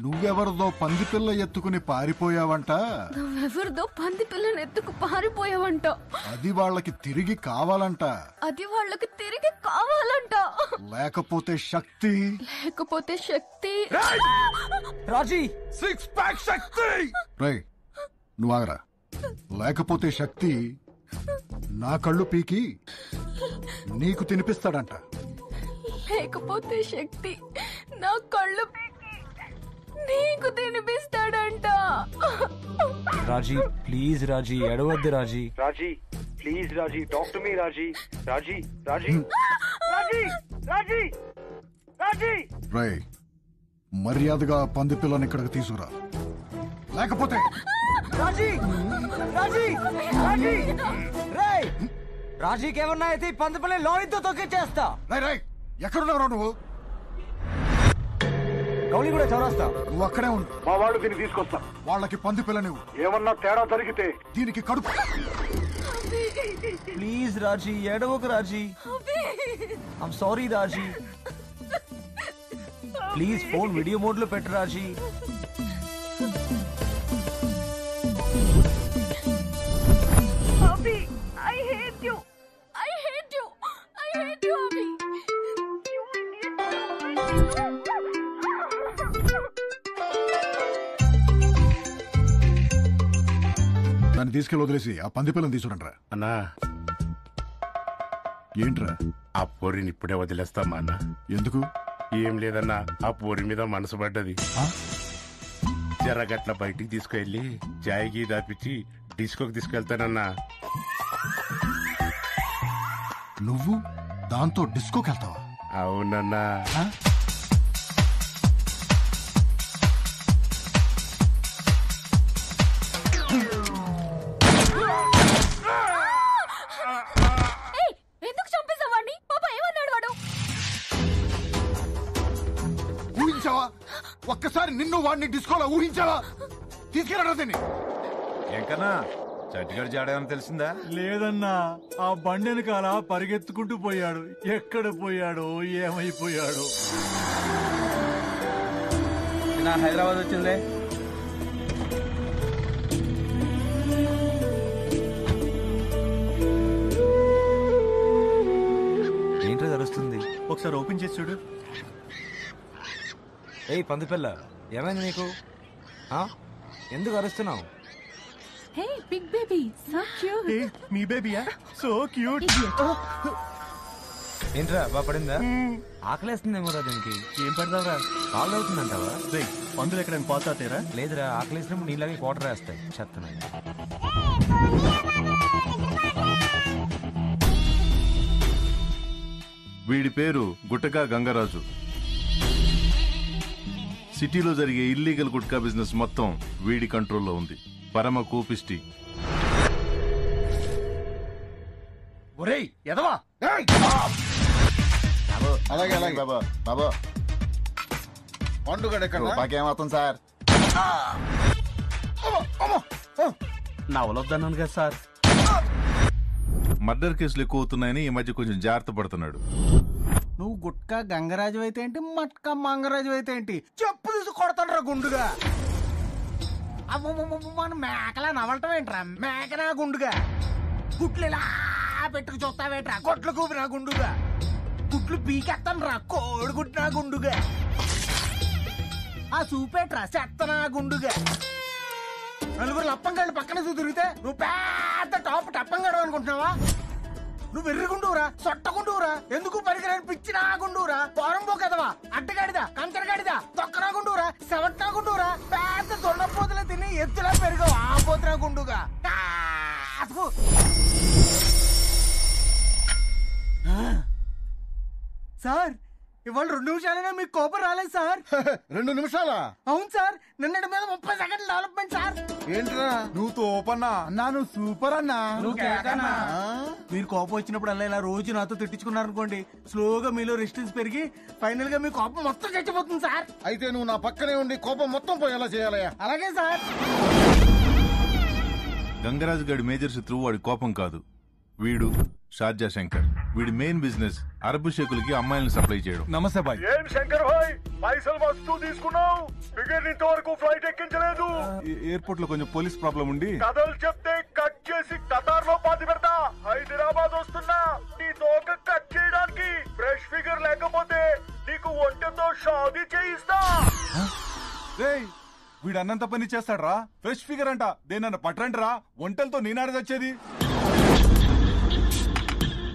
నువ్వెవరిదో పంది పిల్ల ఎత్తుకుని పారిపోయావంట. నువ్వెవరిదో పంది పిల్లని ఎత్తుకు పారిపోయావంట. అది వాళ్ళకి తిరిగి కావాలంట. అది వాళ్ళకి తిరిగి కావాలంట. లేకపోతే శక్తి. లేకపోతే శక్తి. రాజీ 6 ప్యాక్ శక్తి. రే నువ్వు ఆగరా. లేకపోతే శక్తి నా కళ్ళు పీకి నీకు తినిపిస్తాడంట. లేకపోతే శక్తి నా కళ్ళు నీకు తినిపిస్తాడంట. రాజీ ప్లీజ్ రాజీ ఎడవద్దు Raji. Raji please Raji talk to me Raji. Raji Raji Raji Raji Raji. రే మర్యాదగా పంది పిల్లని ఇక్కడికి తీసుకురా. లేకపోతే రాజీ రాజీ రాజీ రేయ్ రాజీకి ఏమన్నా అయితే పంది పిల్లని లోయతో తొక్కిచ్చేస్తా. రై ఎక్కడున్నావు నువ్వు? గౌలి కూడా చౌరాస్తా. నువ్వు అక్కడే ఉండు. మా వాళ్ళు దీన్ని తీసుకొస్తా. వాళ్ళకి పంది పిల్ల నువ్వు. ఏమన్నా తేడా జరిగితే దీనికి కడుపు. ప్లీజ్ రాజీ ఏడవకు Raji. I'm sorry Raji. Please phone video mode లో పెట్టు Raji. Abhi I hate you. I hate you. I hate you Abhi. దాన్ని తీసుకెళ్ళి వదిలేసి ఆ పంది పిల్లని తీసుకురంట్రా. అన్నా ఏంట్రా? ఆ పోరిని ఇప్పుడే వదిలేస్తామా అన్న. ఎందుకు? ఏం లేదన్నా ఆ పోరి మీద మనసు పడ్డది. జరగట్ల బయటికి తీసుకెళ్లి చాయ్కి దాపిచ్చి డిస్కోకి తీసుకెళ్తానన్నా. నువ్వు దాంతో డిస్కోకి వెళ్తావా? అవునన్నా. ఎందుకు చంపేసావాడిని? పాప ఏమన్నాడు వాడు? ఊహించావా? ఒక్కసారి నిన్ను వాడిని డిస్కోలో ఊహించావా? తీసుకెళ్ళడా దీన్ని? ఎంకన్నా చట్టిగడి జాడేమని తెలిసిందా? లేదన్నా ఆ బండి వెనకాల పరిగెత్తుకుంటూ పోయాడు. ఎక్కడ పోయాడో ఏమైపోయాడో. నా హైదరాబాద్ వచ్చిందే. ఏంట్రా తెలుస్తుంది? ఒకసారి ఓపెన్ చేసి చూడు. ఏయ్ పందిపిల్ల ఏమైంది నీకు? ఎందుకు అరుస్తున్నావు? Hey big baby so cute. మీ బేబీయా? So cute. ఏంట్రా బాగా పడిందా? ఆకలేస్తుందేమో రా దీనికి. ఏం పెడదావరా? కాల్ అవుతుందంటావా? పందులు ఎక్కడ పాలు తాతారా? లేదురా ఆకలేసినప్పుడు నీలాగే క్వార్టర్ వేస్తాయి. చెత్తనాయి. వీడి పేరు గుట్టకా గంగరాజు. సిటీలో జరిగే ఇల్లీగల్ గుట్కా బిజినెస్ మొత్తం వీడి కంట్రోల్లో ఉంది. పరమ కోపిష్టి. ఒరేయ్ ఎదవా. అలాగే అలాగే బాబా. బాబా పండుగ ఏమవుతుంది సార్? నవలొద్దన్నాను కదా సార్. మర్డర్ కేసులు ఎక్కువ అవుతున్నాయని ఈ మధ్య కొంచెం జాగ్రత్త పడుతున్నాడు. నువ్వు గుట్కా గంగరాజు అయితే ఏంటి, మట్కా మంగరాజు అయితే ఏంటి, చెప్పు తీసి కొడతాడు గుండుగా. మన మేకలా నవలటం ఏంట్రా? మేకనా గుండుగా. గుట్లు ఇలా పెట్టుకు చూస్తావేంట్రా? కొట్లు కూపినా గుండుగా. గుట్లు పీకెత్తాను రా కోడి గుట్టినా గుండుగా. ఆ చూపేట్రా చెత్తనా గుండుగా. నలుగురు లప్పంగాళ్ళు పక్కన తిరిగితే నువ్వు పెద్ద టాప్ టప్పంగాడు అనుకుంటున్నావా? నువ్వు వెర్రిగుండువురా, సొట్టగుండువురా, ఎందుకు పరికరాన్ని పిచ్చినా గుండువురా, పోరంబో కదవా, అడ్డగాడిదా, కంకరగాడిదా, తొక్కనా గుండువురా, సెవట్నా గుండువురా, పెద్ద దొండపోతులు తిని ఎత్తులా పెరిగావు ఆ పోతున్నా గుండుగా. సార్ ఇవాళ 2 నిమిషాలైనా మీకు కోపం రాలేదు సార్. 2 నిమిషాలా? అవును సార్, నిన్నటి మీద 30 సెకండ్ల డెవలప్మెంట్ సార్. ఏంట్రా నువ్వు తోపన్నా? అన్నా నువ్వు సూపర్ అన్నా. నువ్వు కేకన్నా. మీరు కోపం వచ్చినప్పుడు అలా ఇలా రోజు నాతో తిట్టించుకున్నారనుకోండి, స్లోగా మీలో రెసిస్టెన్స్ పెరిగి ఫైనల్ గా మీ కోపం మొత్తం చచ్చిపోతుంది సార్. అయితే నువ్వు నా పక్కనే ఉండి కోపం మొత్తం పోయేలా చేయాలయ్యా. అలాగే సార్. గంగరాజు గడి మేజర్ శత్రువు వాడి కోపం కాదు, వీడు షార్జా శంకర్. వీడి మెయిన్ బిజినెస్ అరబు షేకులకి అమ్మాయిలను సప్లై చేయడం. నమస్తే బాయ్. ఏం శంకర్ భాయ్, పైసలు మస్తు తీసుకున్నావు, బిగర్ ఇంతవరకు ఫ్లైట్ ఎక్కించలేదు. ఎయిర్పోర్ట్ లో కొంచెం పోలీస్ ప్రాబ్లం ఉండి కథలు చెప్తే కట్ చేసి కతార్ లో పాతి పెడతా. హైదరాబాద్ వస్తున్నా నీ తోక కట్ చేయడానికి. ఫ్రెష్ ఫిగర్ లేకపోతే నీకు ఒంటెతో షాదీ చేయిస్తా. వీడు అన్నంత పని చేస్తాడ్రా. ఫ్రెష్ ఫిగర్ అంట, దేనన్నా పట్టరంటరా, ఒంటలతో నేనాడ వచ్చేది.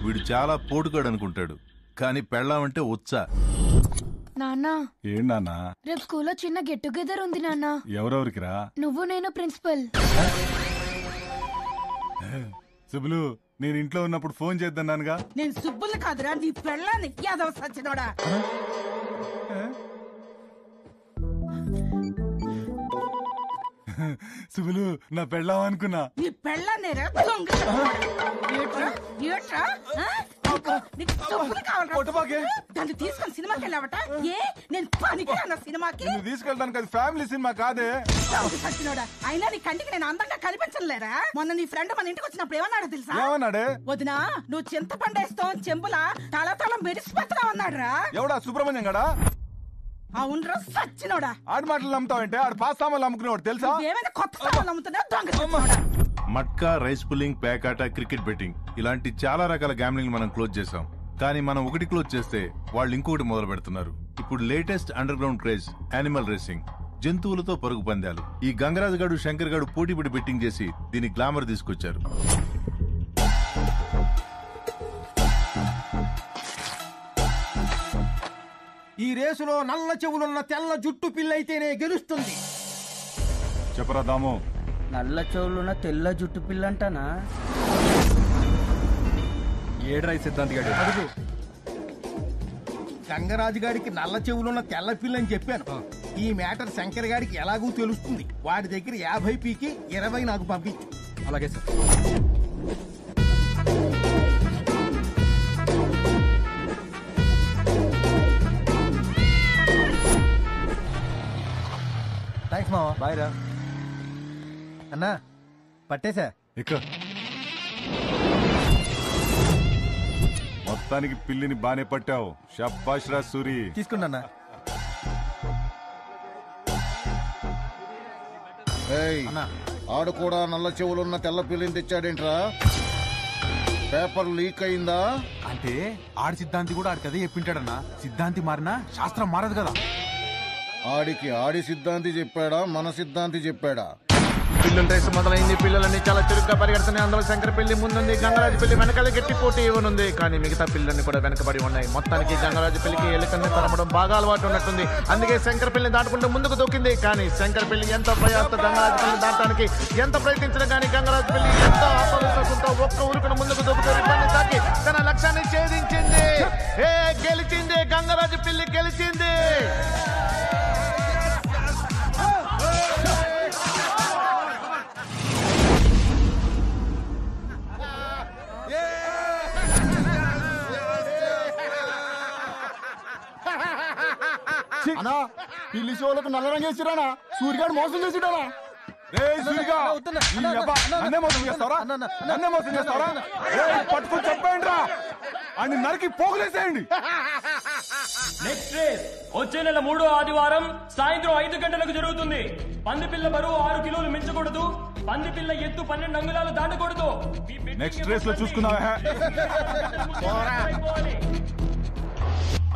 వీడు చాలా పోటుగాడు అనుకుంటాడు, కానీ పెళ్ళామంటే ఉత్సా. నాన్న ఏంటన్నా? రేపు స్కూల్లో చిన్న గెట్ టుగెదర్ ఉంది నాన్న. ఎవరెవరికిరా? నువ్వు నేను ప్రిన్సిపల్. సుబ్బులు, నేను ఇంట్లో ఉన్నప్పుడు ఫోన్ చేద్దన్నానుగా. నేను సుబ్బులు కాదురా, నీ పెళ్ళాన్ని యాదవ సచ్చినోడా. సుబ్బులు, నా పెళ్ళాం అనుకున్నా. నీ పెళ్ళాన్ని దాన్ని తీసుకొని సినిమాకి వెళ్ళావట. ఏ నేను పనికిరానా సినిమాకి? తీసుకెళ్ళడానికి అది ఫ్యామిలీ సినిమా కాదే. సచ్చినోడా, అయినా నీ కంటికి నేను అందంగా కనిపించలేరా? మొన్న నీ ఫ్రెండ్ మన ఇంటికి వచ్చినప్పుడు ఏమన్నాడు తెలుసా? ఏమన్నాడే? వదినా, నువ్వు చింతపండేస్తావు చెంబులా తల తల మెరిసిపోతున్నావు అన్నాడు రా. ఎవడా? సుబ్రహ్మణ్యం గడా? అవునరా సచ్చినోడా. ఆడి మాటలు నమ్ముతావంటే ఆడు పాస్ సామాన్లు అమ్ముకునేవాడు తెలుసా? ఏమైనా కొత్త సామాన్లు అమ్ముతున్నావు దొంగ. మట్కా, రైస్ పుల్లింగ్, పేకాట, క్రికెట్ బెట్టింగ్ ఇలాంటి చాలా రకాల గ్యామ్లింగ్ మనం క్లోజ్ చేసాం. కానీ మనం ఒకటి క్లోజ్ చేస్తే వాళ్ళు ఇంకొకటి మొదలు పెడుతున్నారు. ఇప్పుడు latest under ground craze animal racing, జంతువులతో పరుగు పందాలు. ఈ గంగరాజు గాడు, శంకర్ గాడు పోటీపడి బెట్టింగ్ చేసి దీని గ్లామర్ తీసుకొచ్చారు. ఈ రేసులో నల్ల చెవులున్న తెల్ల జుట్టు పిల్లయితేనే గెలుస్తుంది. చెప్పరా దాము. నల్ల చెవులున్న తెల్ల జుట్టు పిల్లంటానా? ఏడ్రై సిద్ధాంతి గాడు. అడుగు. గంగరాజు గాడికి నల్ల చెవులున్న తెల్ల పిల్లని చెప్పాను. ఈ మ్యాటర్ శంకర్ గాడికి ఎలాగూ తెలుస్తుంది. వాడి దగ్గర 50 పీకి 20 నాకు పంపించు. అలాగే సార్. థ్యాంక్స్ మావా. బాయ్ రా. అన్నా పట్టేశా. ఇక్కడ మొత్తానికి పిల్లిని బానే పట్టావు. షబ్బాష్ రా సూరి. తీసుకున్నా. ఆడు కూడా నల్ల చెవులున్న తెల్ల పిల్లిని తెచ్చాడేంట్రా? పేపర్ లీక్ అయిందా? అంటే ఆడి సిద్ధాంతి కూడా ఆడికి అదే చెప్పింటాడన్నా. సిద్ధాంతి మారినా శాస్త్రం మారదు కదా. ఆడికి ఆడి సిద్ధాంతి చెప్పాడా, మన సిద్ధాంతి చెప్పాడా? పిల్లల రేసు మొదలైంది. పిల్లలన్నీ చాలా చురుగ్గా పరిగెడుతున్నాయి. అందులో శంకర పెళ్లి ముందుంది, గంగరాజు పెళ్లి వెనకాల గట్టి పోటీ ఇవ్వనుంది. కానీ మిగతా పిల్లల్ని కూడా వెనకబడి ఉన్నాయి. మొత్తానికి గంగరాజు పెళ్లికి ఎలుకల్ని తరమడం బాగా అలవాటు ఉన్నట్టుంది. అందుకే శంకర పెళ్లిని దాటుకుంటూ ముందుకు దూకింది. కానీ శంకర పెళ్లి ఎంత ప్రయాస గంగరాజు పెళ్లిని దాటడానికి ఎంత ప్రయత్నించినా కానీ గంగరాజు పెళ్లి ఎంతో ఆత్మవిశ్వాసంతో ఒక్క ఊరుకును ముందుకు దూకుతూ రిబ్బన్ని తాకి తన లక్ష్యాన్ని ఛేదించింది. గెలిచింది, గంగరాజు పెళ్లి గెలిచింది. అన్నా పిల్లి షోలకు నల్ల రంగు వేసిరానా? సూర్యగాడు మోసం చేసిడానా? పట్టుకుని చెప్పండి రా, అని నరికి పోగులేసేయండి. నెక్స్ట్ రేస్ వచ్చే నెల 3వ ఆదివారం సాయంత్రం 5 గంటలకు జరుగుతుంది. పందిపిల్ల బరువు 6 కిలోలు మించకూడదు. పందిపిల్ల ఎత్తు 12 అంగుళాలు దాటకూడదు. నెక్స్ట్ రేస్ లో చూసుకున్నావా?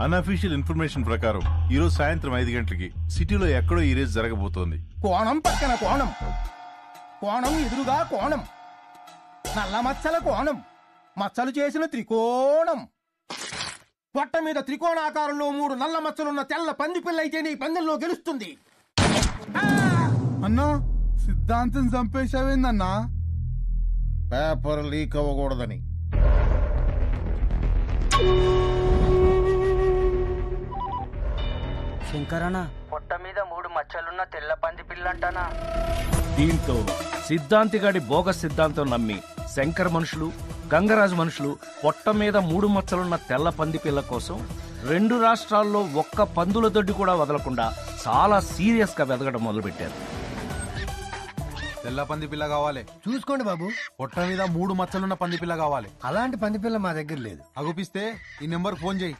అన్అఫీషియల్ ఇన్ఫర్మేషన్ ప్రకారం ఈరోజు సాయంత్రం 5 గంటలకి సిటీలో ఎక్కడో ఈ రేస్ జరగబోతోంది. కోణం పక్కన కోణం, కోణం ఎదురుగా కోణం, నల్ల మచ్చల కోణం, మచ్చలు చేసిన త్రికోణం, పొట్ట మీద త్రికోణాకారంలో 3 నల్ల మచ్చలున్న తెల్ల పంది పిల్ల అయితే నీ పందెంలో గెలుస్తుంది. అన్నా సిద్ధాంతం చంపేశావేందన్నా? Paper leak అవ్వకూడదని. శంకరనా పొట్ట మీద 3 మచ్చలున్న తెల్ల పంది పిల్లంటానా. దీంతో సిద్ధాంతిగాడి బోగస్ సిద్ధాంతం నమ్మి శంకర్ మనుషులు, గంగరాజు మనుషులు పొట్ట మీద 3 మచ్చలున్న తెల్ల పంది పిల్ల కోసం 2 రాష్ట్రాల్లో ఒక్క పందుల దొడ్డి కూడా వదలకుండా చాలా సీరియస్ గా వెతకడం మొదలుపెట్టారు. తెల్ల పంది పిల్ల కావాలి. చూసుకోండి బాబు. పొట్ట మీద 3 మచ్చలున్న పంది పిల్ల కావాలి. అలాంటి పంది పిల్ల మా దగ్గర లేదు. అగుపిస్తే ఈ నెంబర్ ఫోన్ చేయి.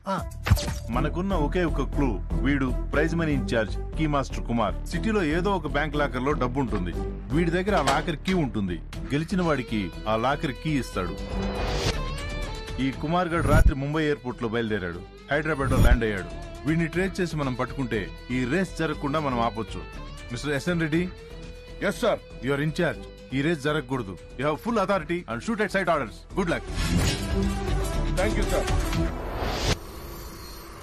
మనకున్న ఒకే ఒక క్లూ, వీడు ప్రైజ్ మనీ ఇన్ఛార్జ్ కీ మాస్టర్ కుమార్. సిటీలో ఏదో ఒక బ్యాంక్ లాకర్ లో డబ్బు ఉంటుంది. వీడి దగ్గర ఆ లాకర్ కీ ఉంటుంది. గెలిచిన వాడికి ఆ లాకర్ కీ ఇస్తాడు. ఈ కుమార్ గడ్ రాత్రి ముంబై ఎయిర్పోర్ట్ లో బయలుదేరాడు. హైదరాబాద్ లో ల్యాండ్ అయ్యాడు. వీడిని ట్రేస్ చేసి మనం పట్టుకుంటే ఈ రేస్ జరగకుండా మనం ఆపొచ్చు. Mister S N Reddy. Yes sir. Your incharge. ఈ రేస్ జరగకూడదు. You have full authority and shoot at sight orders. Good luck. Thank you sir.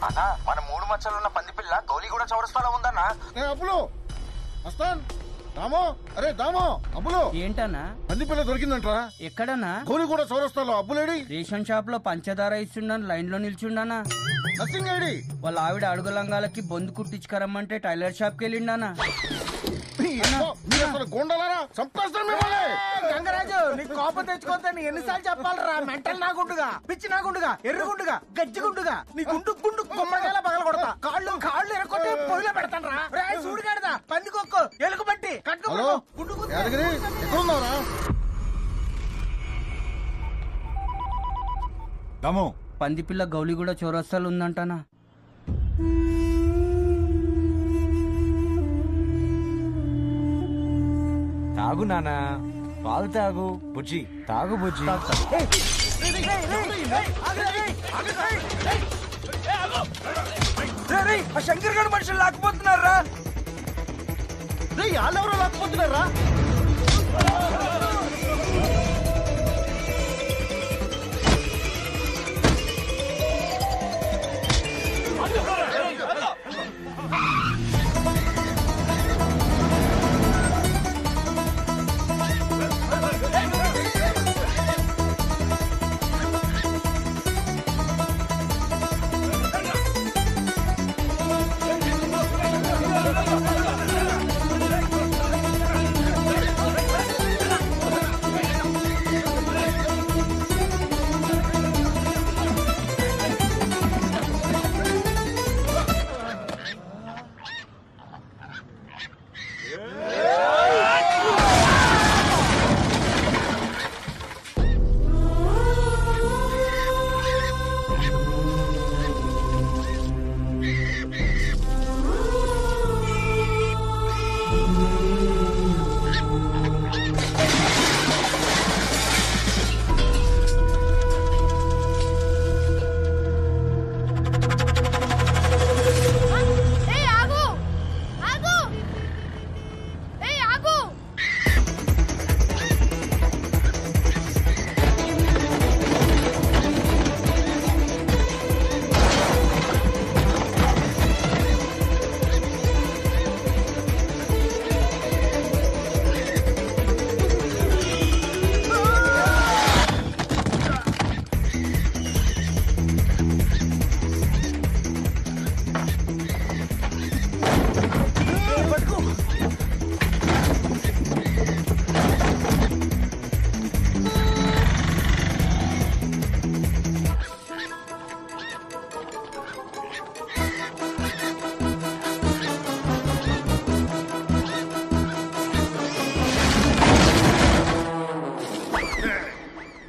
అన్నా, మన 3 మచ్చలున్న పంది పిల్ల గౌలిగూడ చౌరస్తాలో ఉందన్నా. అబ్బులు వస్తాన్. దామో, అరే దామో, అబ్బులు ఏంటన్నా పంది పిల్ల దొరికిందంట్రా. ఎక్కడన్నా? గౌలిగూడ చౌరస్తాలో. అబ్బులేడి రేషన్ షాప్ లో పంచదార ఇస్తుండని లైన్ లో నిల్చుండానా. Nothing ID. వాళ్ళ ఆవిడ అడుగు లంగాలకి బొందు కుట్టించుకరమ్మంటే టైలర్ షాప్ కి వెళ్ళిండానా. గంగరాజు, నీకు కోపం తెచ్చుకోవద్దని ఎన్నిసార్లు చెప్పాలరా? మెంటల్ నాగుండుగా, పిచ్చి నాగుండుగా, ఎర్రగుండుగా, గజ్జిగుండుగా, నీ గుండు గుండు కొమ్మడిగా పగల కొడతా. కాళ్ళు ఎరకొట్టి పొయ్యిలో పెడతాను రా. సూడిగాడదా, పందికొక్కు, ఎలుగు బట్టి పంది పిల్ల గౌలిగూడ చౌరస్తాలు ఉందంటానా. తాగు నానా, పాలు తాగు. బుజ్జి తాగు బుజ్జి. శంకర్ గారు మనుషులు లాక్కుపోతున్నారా? వాళ్ళెవరో లాక్కుపోతున్నారా?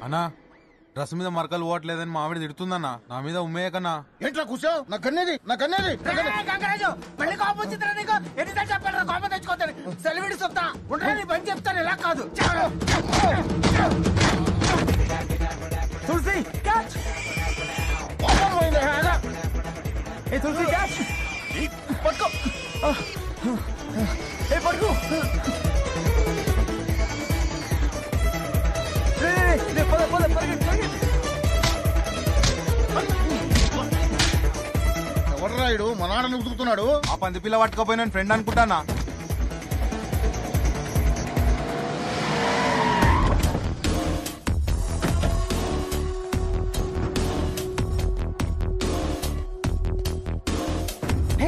అన్నా, డ్రెస్ మీద మరకలు పోవట్లేదని మా ఆవిడ తిడుతుందన్నా. నా మీద ఉమ్మయ్య కన్నా. ఏంట్రా కూర్చో? నా కన్నేది, నా కన్నేది. గంగరాజు, మళ్ళీ కోపం వచ్చిందిరా నీకు? ఎన్నిసార్లు చెప్పాలరా కోపం తెచ్చుకోతాను? సెలవిడి చెప్తా ఉండరా, నీ పని చెప్తాను. ఇలా కాదు. తులసి క్యాచ్. ఏ తులసి క్యాచ్. పట్టుకో. ఏ పట్టుకో. ఎవర్రాయుడు మా నాన్నని ఉతుకుతున్నాడు? ఆ పంది పిల్ల పట్టుకోపోయిన ఫ్రెండ్ అనుకుంటానా.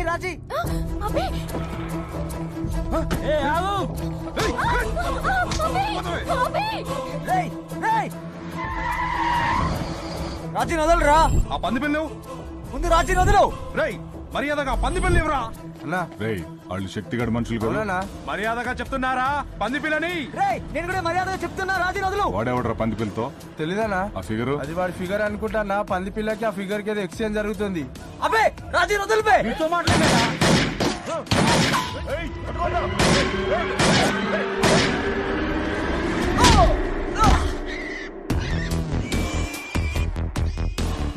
రాజీ అబ్బే ఏ ఆగు రేయ్ రేయ్ రాజీ వదలరా. ఆ పంది పిల్లు ముందు రాజీ వదలు. రేయ్ మర్యాదగా పంది పిల్లి ఇవ్వరా. అన్నా రేయ్ వాళ్ళు శక్తిగడ మనుషులు కదా. మర్యాదగా చెప్తున్నారా పంది పిల్లని. రేయ్ నేను కూడా మర్యాదగా చెప్తున్నా రాజీ వదలు. వాడేవడరా పంది పిల్లతో తెలీదానా ఆ ఫిగరు? అది వాడి ఫిగర్ అనుకుంటానా. పంది పిల్లకి ఆ ఫిగర్ కి ఏదో ఎక్స్చేంజ్ జరుగుతుంది. అబ్బే రాజీ వదిలిపే. నీతో మాట్లాడలేదా?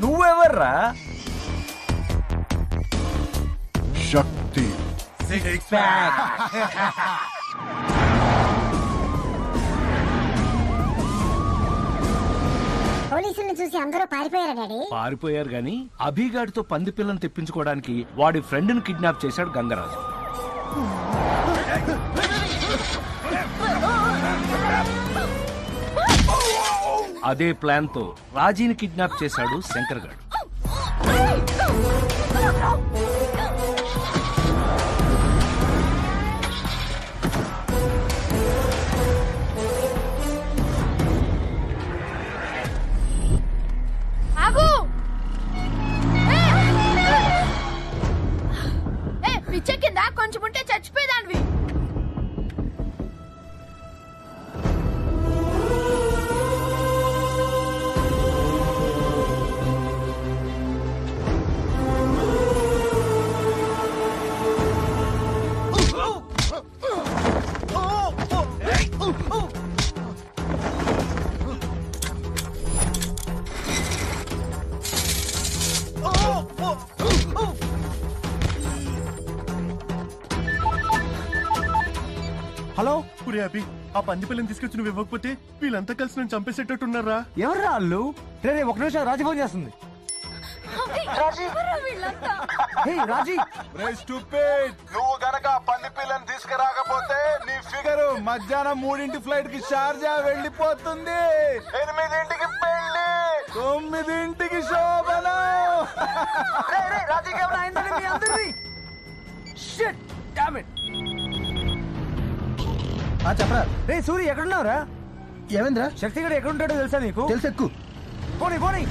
నువ్వెవర్రా? శక్తి. పోలీసుల్ని చూసి అందరూ పారిపోయారా డాడీ? పారిపోయారు గాని అభిగాడితో పంది పిల్లని తెప్పించుకోవడానికి వాడి ఫ్రెండ్ ని కిడ్నాప్ చేశాడు గంగరాజు. అదే ప్లాన్ తో రాజీని కిడ్నాప్ చేశాడు శంకర్ గాడు. పిచ్చ కింద కొంచెం ఉంటే చచ్చిపోయేదానివి. హలో పురి అభి, ఆ పంది పిల్లని తీసుకొచ్చి నువ్వు ఇవ్వకపోతే వీళ్ళంతా కలిసి నన్ను చంపేసేటట్టున్నారా? ఎవర్రా వాళ్ళు? రే ఒక నిమిషం రాజీ ఫోన్ చేస్తుంది. రాజీ నువ్వు గనక పంది పిల్లని తీసుకురాకపోతే నీ ఫిగర్ మధ్యాహ్నం 3 ఫ్లైట్ కి షార్జా వెళ్ళిపోతుంది. 8కి పెళ్లి, 9కి శోభన. రాజీకి ఏమైనా అయిందని మీ అందరినీ? Shit, damn it. చెప్పరా. రే సూరి ఎక్కడున్నావురా? ఏమైందిరా? శక్తిగడ ఎక్కడుంటాడో తెలుసా నీకు? తెలుసు, ఎక్కు. పోనీ పోనీ.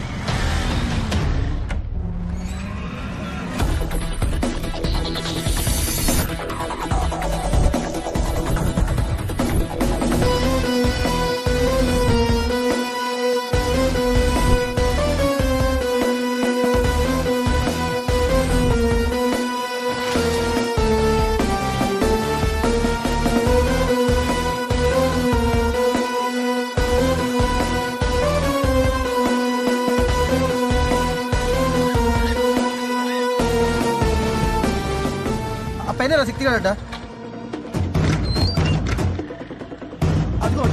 పైన శక్తిగాడ అదిగో.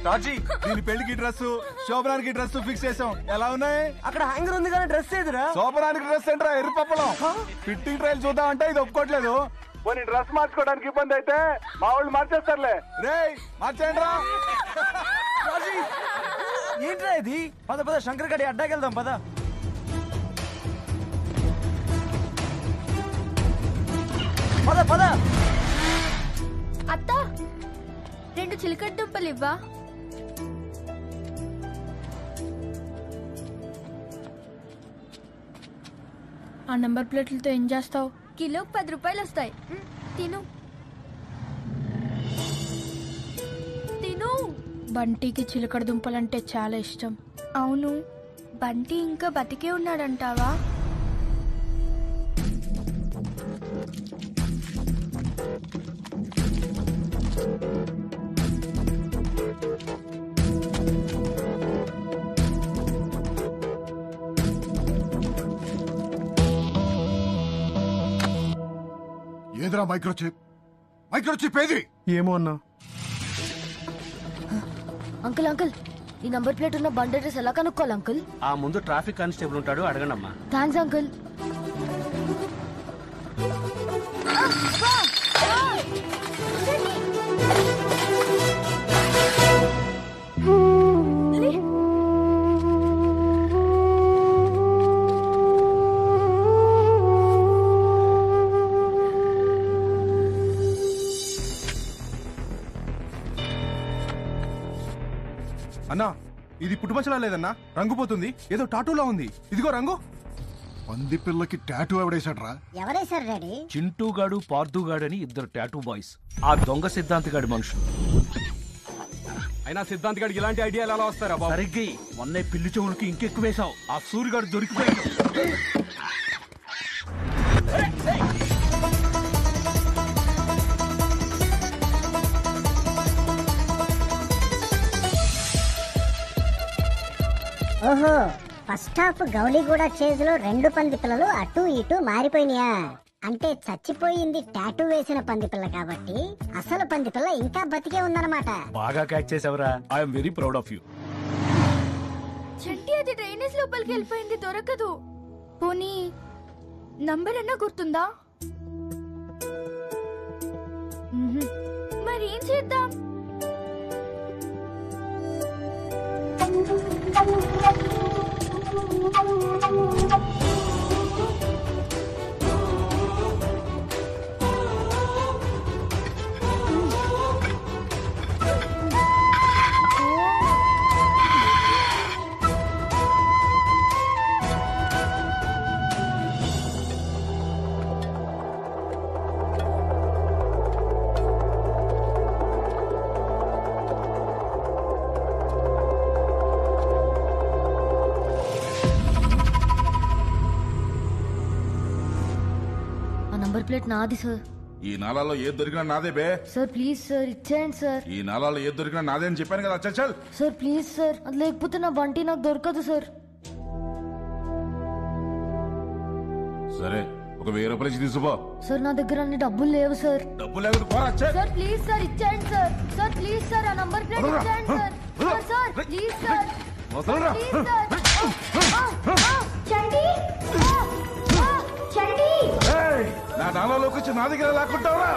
రాజీ దీని పెళ్లికి డ్రెస్, శోభనానికి డ్రెస్ ఫిక్స్ చేసాం. ఎలా ఉన్నాయి? అక్కడ హ్యాంగర్ ఉంది కానీ డ్రెస్ ఏదిరా? శోభనానికి డ్రెస్ ఏంట్రా ఎర్రపప్పలం. ఫిట్టింగ్ ట్రయల్ చూద్దామంటే ఇది ఒప్పుకోవట్లేదు. పోనీ డ్రెస్ మార్చుకోవడానికి ఇబ్బంది అయితే మా వాళ్ళు మార్చేస్తారులే. రే మార్చేయండి రా. ఏంట్రా ఇది? పద పద శంకర్ గడి అడ్డాకి వెళ్దాం పద. పద పద. అత్త 2 చిలకడ దుంపలు ఇవ్వా? ఆ నంబర్ ప్లేట్లతో ఏం చేస్తావు? కిలో 10 రూపాయలు వస్తాయి. తిను తిను. బంటికి చిలకడ దుంపలంటే చాలా ఇష్టం. అవును, బంటి ఇంకా బతికే ఉన్నాడంటావా? ఏదిరా మైక్రోచిప్? మైక్రోచిప్ ఏది? ఏమో అన్నా. అంకుల్ అంకుల్, ఈ నంబర్ ప్లేట్ ఉన్న బండి అడ్రస్ ఎలా కనుక్కోవాలి అంకుల్? ఆ ముందు ట్రాఫిక్ కానిస్టేబుల్ ఉంటాడు, అడగండి అమ్మా. Thanks uncle. అన్నా, ఇది పుట్టుమచ్చలా లేదన్నా, రంగు పోతుంది. ఏదో టాటూలా ఉంది. ఇదిగో రంగు. పంది పిల్లకి టాటూ ఎవడేసాడ్రా? ఎవరేసారు డాడీ? చింటూగాడు పార్థుగాడు అని ఇద్దరు టాటూ బాయ్స్. ఆ దొంగ సిద్ధాంతిగాడి మనుషులు. అయినా సిద్ధాంత్ గడికి ఇలాంటి ఐడియాలు ఎలా వస్తారా బాబు? సరిగ్గి మొన్న పిల్లి చెవులకి ఇంకెక్కువ వేశావు. ఆ సూర్యగాడు దొరికిపోయాడు. ఓహో, ఫస్ట్ హాఫ్ గౌలీగూడ చేజ్ లో 2 పంది పిల్లలు అటు ఇటు మారిపోయినాయా? అంటే చచ్చిపోయింది టాటూ వేసిన పంది పిల్ల కాబట్టి అసలు పంది పిల్ల ఇంకా బతికే ఉందన్నమాట. బాగా క్యాచ్ చేసావురా. I'm very proud of you. Chetty అది డ్రైనేజ్ లోపలికి వెళ్ళిపోయింది, దొరకదు. పోనీ నంబర్ అన్నా గుర్తుందా? మరి ఏం చేద్దాం? ప్లేట్ నాది సార్. ఈ నాలాలో ఏది దొరికినా నాదే బే. సార్ ప్లీజ్ సార్, ఇచ్చేయండి సార్. ఈ నాలాలో ఏది దొరికినా నాదే అని చెప్పాను కదా. చల్ సార్ ప్లీజ్ సార్, అది లేకపోతే నా బంటి నాకు దొరకదు సార్. సరే, ఒక 1000 రూపాయలు ఇచ్చి తీసుకుపో. సార్ నా దగ్గర అన్ని డబ్బులు లేవు సార్. డబ్బులు లేకపోతే పోరా. సార్ ప్లీజ్ సార్, ఇచ్చేయండి సార్. సార్ ప్లీజ్ సార్, ఆ నంబర్ ప్లేట్ ఇచ్చేయండి sir. Sir please sir, please sir. చండి చండి, నా నాలోకి వచ్చి నా దగ్గర లాక్కుంటావా?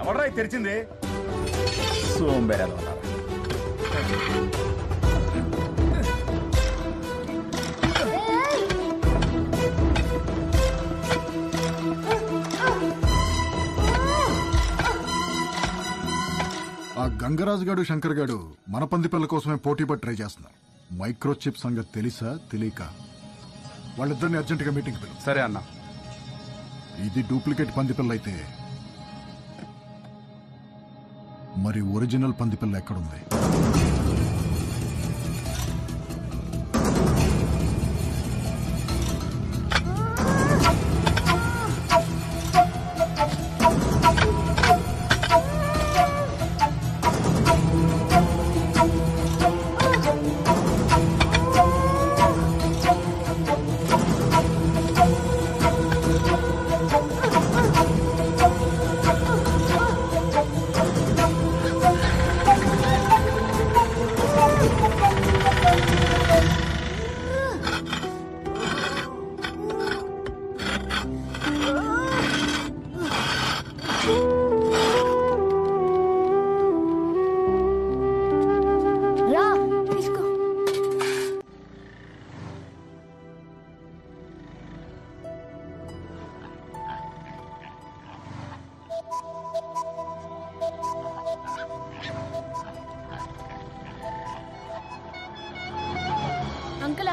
ఎవడ్రా తెరిచింది? సోంబేరా. ఆ గంగరాజు గాడు శంకర్ గాడు మన పంది పిల్ల కోసమే పోటీ పడి ట్రై చేస్తున్నారు. మైక్రోచిప్ సంగతి తెలుసా తెలియక వాళ్ళిద్దరిని అర్జెంటుగా మీటింగ్ పిలు. సరే అన్న. ఇది డూప్లికేట్ పంది పిల్ల అయితే మరి ఒరిజినల్ పంది పిల్ల ఎక్కడుంది?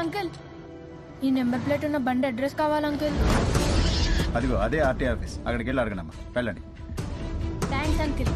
అంకుల్ ఈ నెంబర్ ప్లేట్ ఉన్న బండి అడ్రస్ కావాలి అంకుల్. అదిగో అదే ఆర్టీ ఆఫీస్, అక్కడికి వెళ్ళి అడగనమ్మా, వెళ్ళండి. Thanks uncle.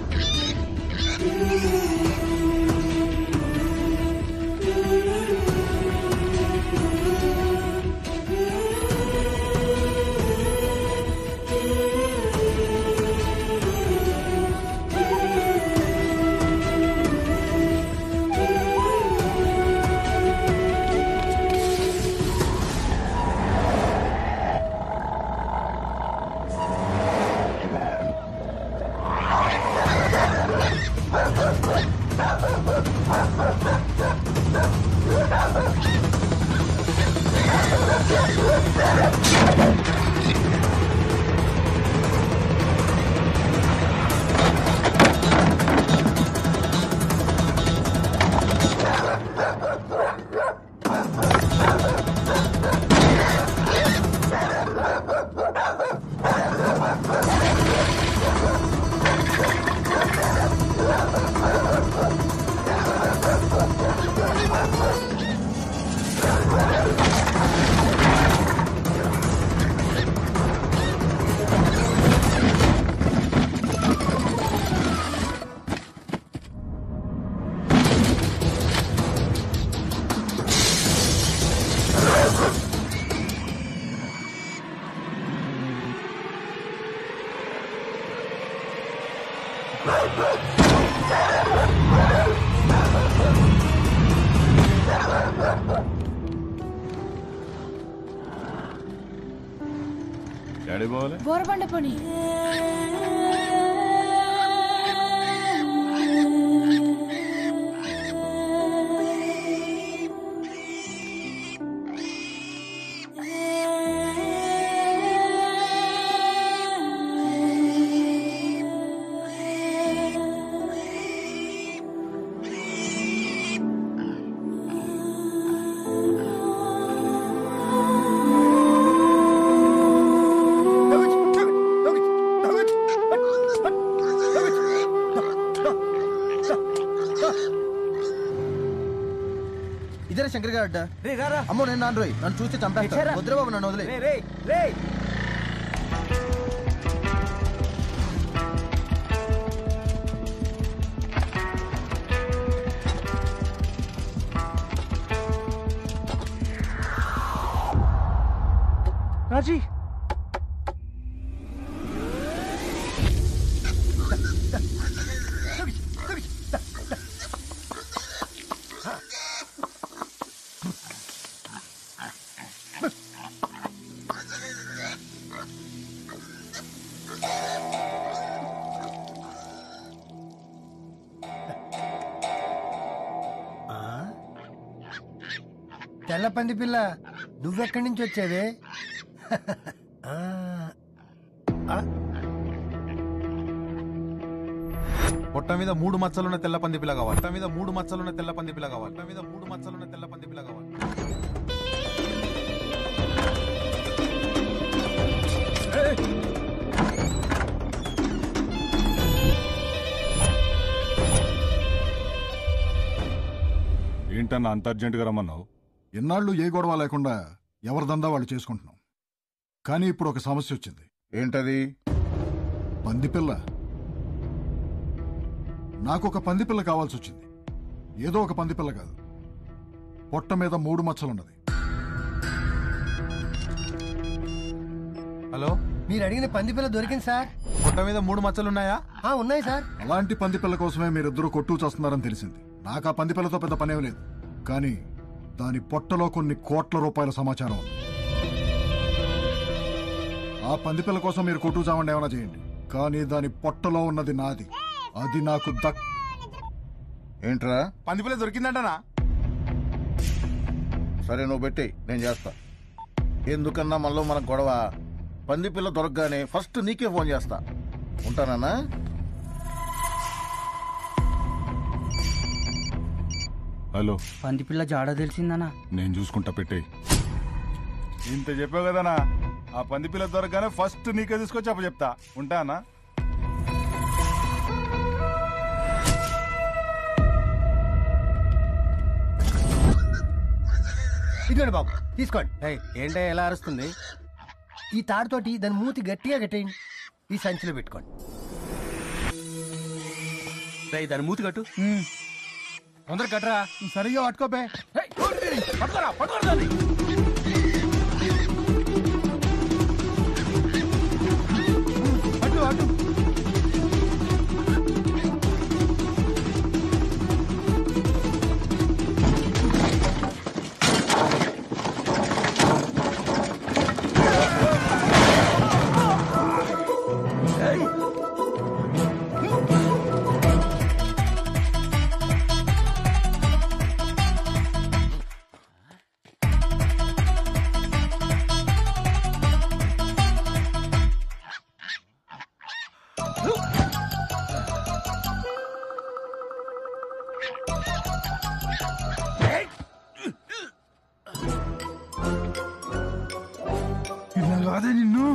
బోరబండ పని ఇదే శంకర్ గారు అడ్డ. అమ్మో నేను నాన్న రోయ్, నన్ను చూస్తే చంపేస్తా. వద్దురా బాబు, నన్ను వదిలే. రాజీ తెల్ల పంది పిల్ల, నువ్వెక్కడి నుంచి వచ్చావే? పొట్ట మీద 3 మచ్చలున్న తెల్ల పంది పిల్ల కావాలి. పొట్ట మీద 3 మచ్చలున్న తెల్ల పంది పిల్ల కావాలి. పొట్ట మీద 3 మచ్చలున్న తెల్ల పంది పిల్ల కావాలి. ఏంటన్నా అంత అర్జెంటుగా రమ్మన్నావు? ఎన్నాళ్ళు ఏ గొడవ లేకుండా ఎవరి దందా వాళ్ళు చేసుకుంటున్నాం. కానీ ఇప్పుడు ఒక సమస్య వచ్చింది. ఏంటది? పందిపిల్ల. నాకు ఒక పందిపిల్ల కావాల్సి వచ్చింది. ఏదో ఒక పందిపిల్ల కాదు, పొట్ట మీద 3 మచ్చలున్నది. హలో, మీరు అడిగిన పందిపిల్ల దొరికింది సార్. పొట్ట మీద 3 మచ్చలున్నాయా? ఉన్నాయి సార్. అలాంటి పందిపిల్ల కోసమే మీరిద్దరూ కొట్టు చేస్తున్నారని తెలిసింది. నాకు ఆ పందిపిల్లతో పెద్ద పనేం లేదు, కానీ దాని పొట్టలో కొన్ని కోట్ల రూపాయల సమాచారం ఉంది. ఆ పందిపిల్ల కోసం మీరు కొట్టు చావండి, ఏమైనా చేయండి, కానీ దాని పొట్టలో ఉన్నది నాది. అది నాకు ఏంట్రా? పందిపిల్ల దొరికిందంటనా? సరే నువ్వు పెట్టి నేను చేస్తా. ఎందుకన్నా మనలో మనకు గొడవ. పందిపిల్ల దొరకగానే ఫస్ట్ నీకే ఫోన్ చేస్తా. ఉంటానన్నా? హలో, పందిపిల్ల జాడ తెలిసిందనా? నేను చూసుకుంటా, పెట్టేయి. ఇంత చెప్పావు కదనా, ఆ పందిపిల్ల దొరకగానే ఫస్ట్ నీకే తీసుకొచ్చి అప్పు చెప్తా. ఉంటానా? ఇదిగోండి బాబు తీసుకోండి. ఏంటో ఎలా అరుస్తుంది? ఈ తాడుతోటి దాని మూతి గట్టిగా కట్టేయండి. ఈ సంచిలో పెట్టుకోండి. దాని మూతి కట్టు. తొందర కట్టరా. సరిగా పట్టుకోపే. అటు అటు. ఇలా కాదే నిన్ను.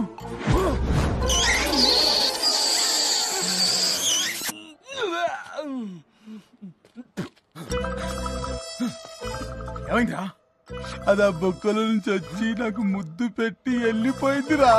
ఏమైందిరా? అది ఆ బొక్కల నుంచి వచ్చి నాకు ముద్దు పెట్టి వెళ్ళిపోయిందిరా.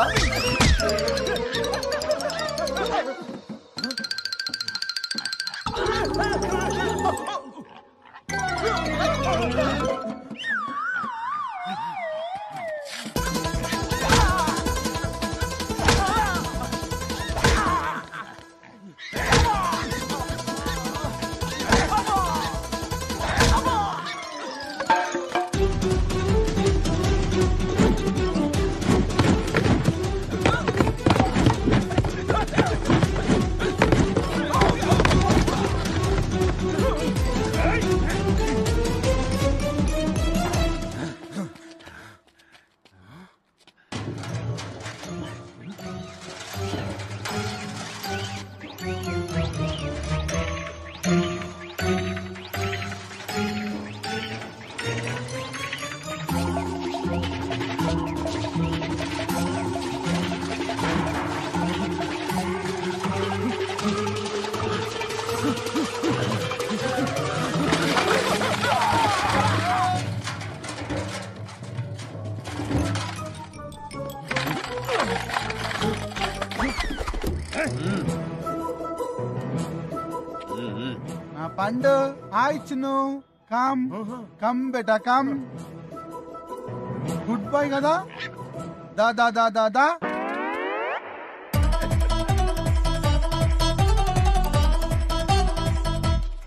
పండు హాయ్ చిన్ను. కమ్ కమ్ బేటా కమ్. గుడ్ బాయ్ కదా. దా దా దా దా దా.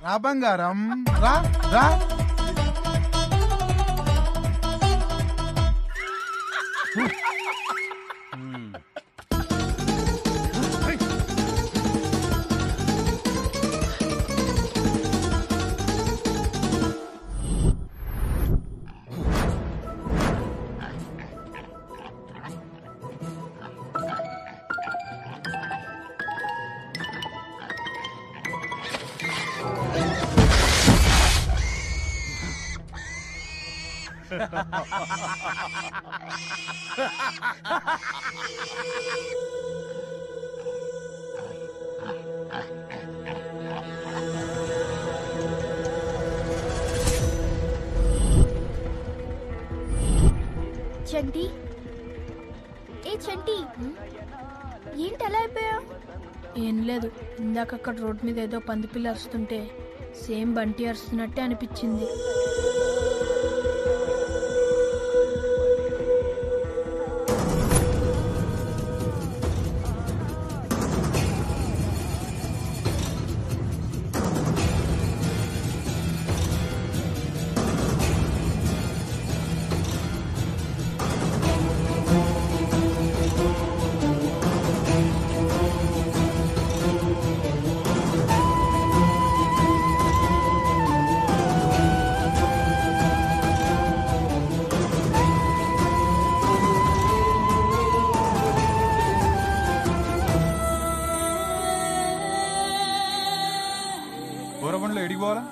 రా బంగారం రా రా. చంటి, ఏ చంటి, ఏంటి అలా అయిపోయా? ఏం లేదు, ఇందాక అక్కడ రోడ్ మీద ఏదో పందిపిల్ల అరుస్తుంటే సేమ్ బంటి అరుస్తున్నట్టే అనిపించింది. గోరబండ్లో ఎడికి పోవాలా?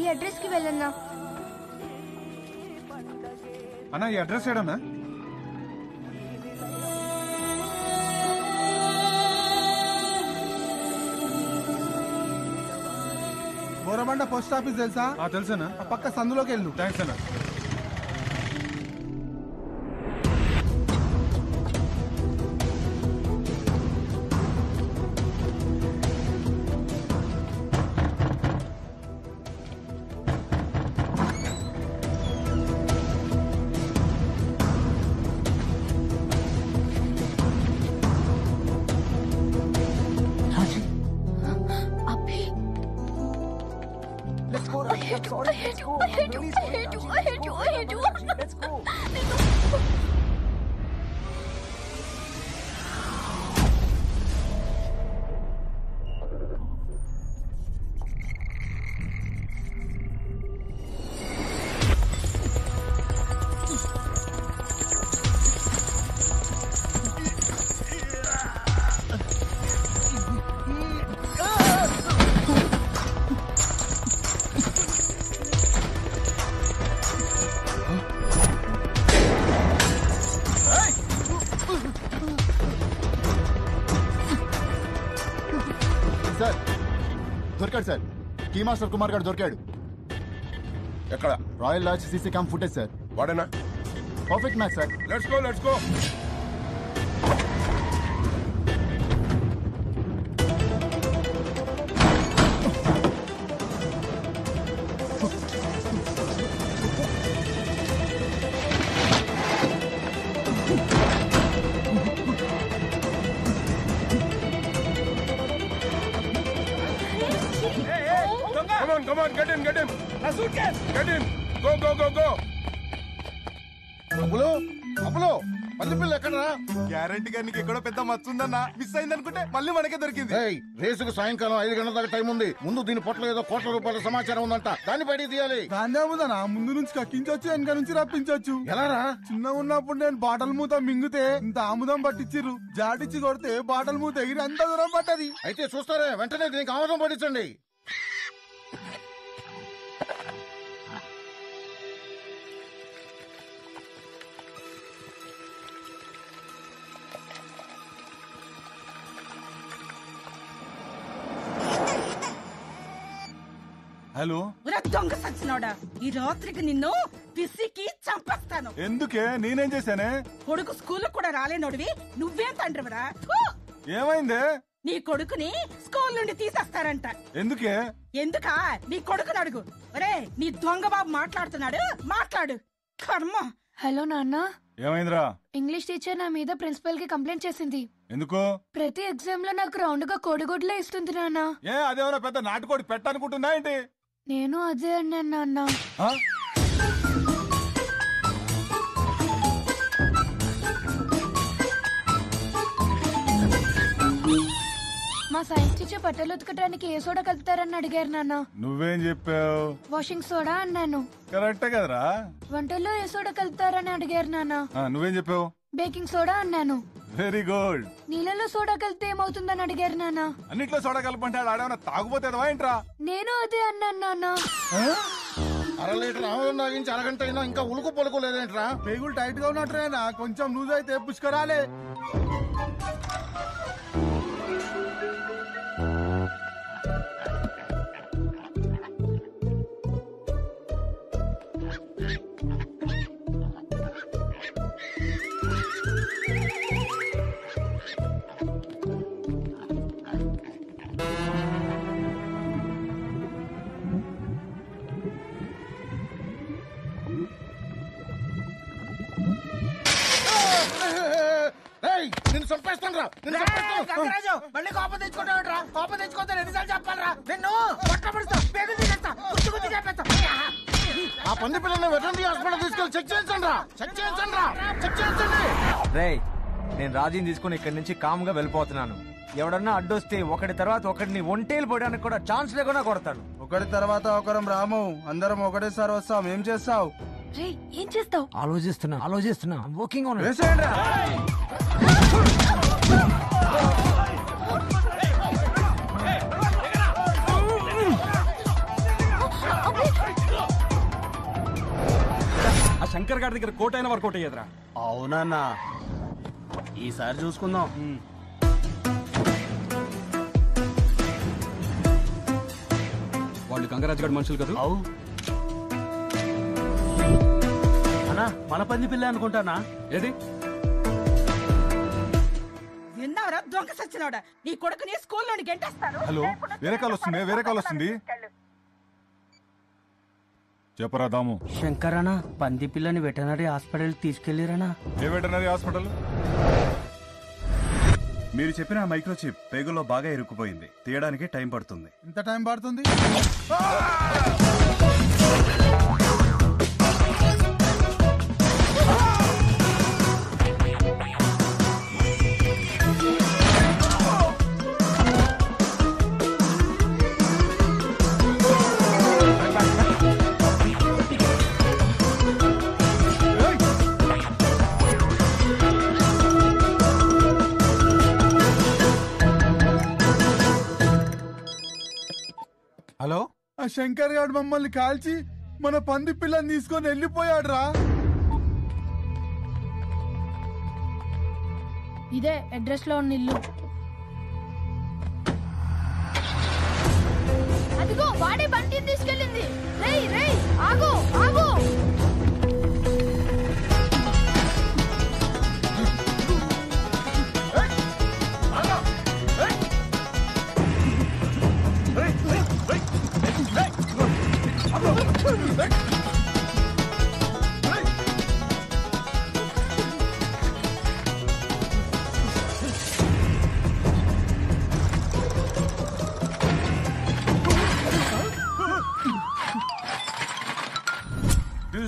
ఈ అడ్రస్ కి వెళ్ళన్నా. అన్నా ఈ అడ్రస్ ఏడన్నా? గోరబండ పోస్ట్ ఆఫీస్ తెలుసా? తెలుసా. పక్క సందులోకి వెళ్ళు. థ్యాంక్స్ అన్నా. సార్ దొరికాడు సార్ కీ మాస్టర్ కుమార్ గారు దొరికాడు. ఎక్కడ? Royal lodge CC cam footage sir. వాడేనా? Perfect match sir. Let's go let's go. Come on, get him. Na suitcase. Get him. Go. అప్పులో పందిపిల్ల ఎక్కడరా? గ్యారంటీగా నీకు ఎక్కడో పెద్ద మచ్చుందన్నా, మిస్ అయింది అనుకుంటే మళ్ళీ మనకే దొరికింది. రేసుకు సాయంకాలం 5 గంటల దాకా టైం ఉంది. ముందు దీని పొట్టలో ఏదో కోట్ల రూపాయల సమాచారం ఉందంట, దాన్ని బయటికి తీయాలి. దాందేముందనా, ముందు నుంచి కక్కించొచ్చు, వెనక నుంచి రప్పించొచ్చు. ఎలారా? చిన్న ఉన్నప్పుడు నేను బాటల్ మూత మింగితే ఇంత ఆముదం పట్టించిర్రు, జాటిచ్చి కొడితే బాటల్ మూత ఎగిరి అంత దూరం పట్టది. అయితే చూస్తారే, వెంటనే దీనికి ఆముదం పట్టించండి. హలో, దొంగ సచ్చినోడా, ఈ రాత్రికి నిన్ను పిసికి చంపేస్తాను. ఎందుకే? నేనేం చేశానే? కొడుకు స్కూల్ కూడా రాలేనోడివి, నువ్వేం తండ్రివరా? ఏమైందే? నీ కొడుకుని స్కూల్ నుండి తీసేస్తారంట. ఎందుకే? ఎందుకా? నీ కొడుకుని అడుగు. ఒరే, నీ దొంగ బాబు మాట్లాడుతున్నాడు, మాట్లాడు. కర్మ. హలో నాన్న. ఏమైందిరా? ఇంగ్లీష్ టీచర్ నా మీద ప్రిన్సిపల్ కి కంప్లైంట్ చేసింది. ఎందుకు? ప్రతి ఎగ్జామ్ లో నాకు రౌండ్ గా కోడిగుడ్లే ఇస్తుంది నాన్న. అదేమన్నా పెద్ద నాటుకోడి పెట్టనుకుంటున్నా ఏంటి? నేను అదే అన్నాను నాన్న. మా సైన్స్ టీచర్ బట్టలు ఉతకడానికి ఏ సోడా కలుపుతారని అడిగారు నాన్న. నువ్వేం చెప్పావు? వాషింగ్ సోడా అన్నాను. కరెక్టే కదరా. వంటల్లో ఏ సోడా కలుపుతారని అడిగారు నాన్న. నువ్వేం చెప్పావు? బేకింగ్ సోడా అన్నాను. Very good. నీళ్ళలో సోడా కలిపితే ఏమవుతుందని అడిగారు నాన్న. అన్నిట్లో సోడా కలపంటాడు, ఆడేమన్నా తాగుపోతే ఏంట్రా? నేను అదే అన్నాను నాన్న. 1/2 లీటర్ ఆముదం తాగించి అరగంట అయినా ఇంకా ఉలుకు పలుకు లేదేంట్రా? పేగులు టైట్ గా ఉన్నట్రేనా? కొంచెం లూజ్ అయితే పుష్కరాలే. నిన్ను చంపేస్తాను రా. మళ్ళీ కోపం తెచ్చుకుంటావురా? కోపం తెచ్చుకుంటే ఎన్నిసార్లు చెప్పాలరా? నిన్ను పట్టబడుస్తా, పేగులు తీసేస్తా, గుచ్చి చెప్పేస్తా. ఆ పంది పిల్లల్ని వెటర్నరీ హాస్పిటల్ తీసుకెళ్ళి చెక్ చేయించండి రా. రేయ్, నేను రాజీని తీసుకుని ఇక్కడి నుంచి కామ్ గా వెళ్ళిపోతున్నాను. ఎవడన్నా అడ్డొస్తే ఒకటి తర్వాత ఒకటిని ఒంటేలు పోయడానికి కూడా ఛాన్స్ లేకుండా కొడతాను. ఒకటి తర్వాత ఒకరం రాము, అందరం ఒకటేసారి వస్తాం. ఏం చేస్తావు? ఏం చేస్తావు? ఆలోచిస్తున్నా. Working on it. ఆ శంకర్ గారి దగ్గర కోట్ అయినా వర్కౌట్ అయ్యేదిరా. అవునన్నా, ఈసారి చూసుకుందాం. వాళ్ళు గంగరాజు గారి మనుషులు కదా? అన్నా, మన పంది పిల్ల అనుకుంటానా? ఏది? విన్నావరా దొంగ సచ్చినోడా? నీ కొడుకుని స్కూల్ నుండి గెంటేస్తాను. హలో, వేరే కాల్ వస్తుంది. చెప్పరా దాము. శంకర్ అన్న, పంది పిల్లని వెటనరీ హాస్పిటల్ తీసుకెళ్లిరనా? ఏ వెటనరీ హాస్పిటల్? మీరు చెప్పిన మైక్రోచిప్ పేగులో బాగా ఇరుక్కుపోయింది, తీయడానికి టైం పడుతుంది. ఇంత టైం పడుతుంది? హలో, ఆ శంకర్ గారు మమ్మల్ని కాల్చి మన పంది పిల్లని తీసుకొని వెళ్ళిపోయాడు రా. ఇదే అడ్రస్ లో ఉన్న ఇల్లు. అదిగో వాడే బండి తీసుకెళ్ళింది. రేయ్ రేయ్ ఆగు ఆగు.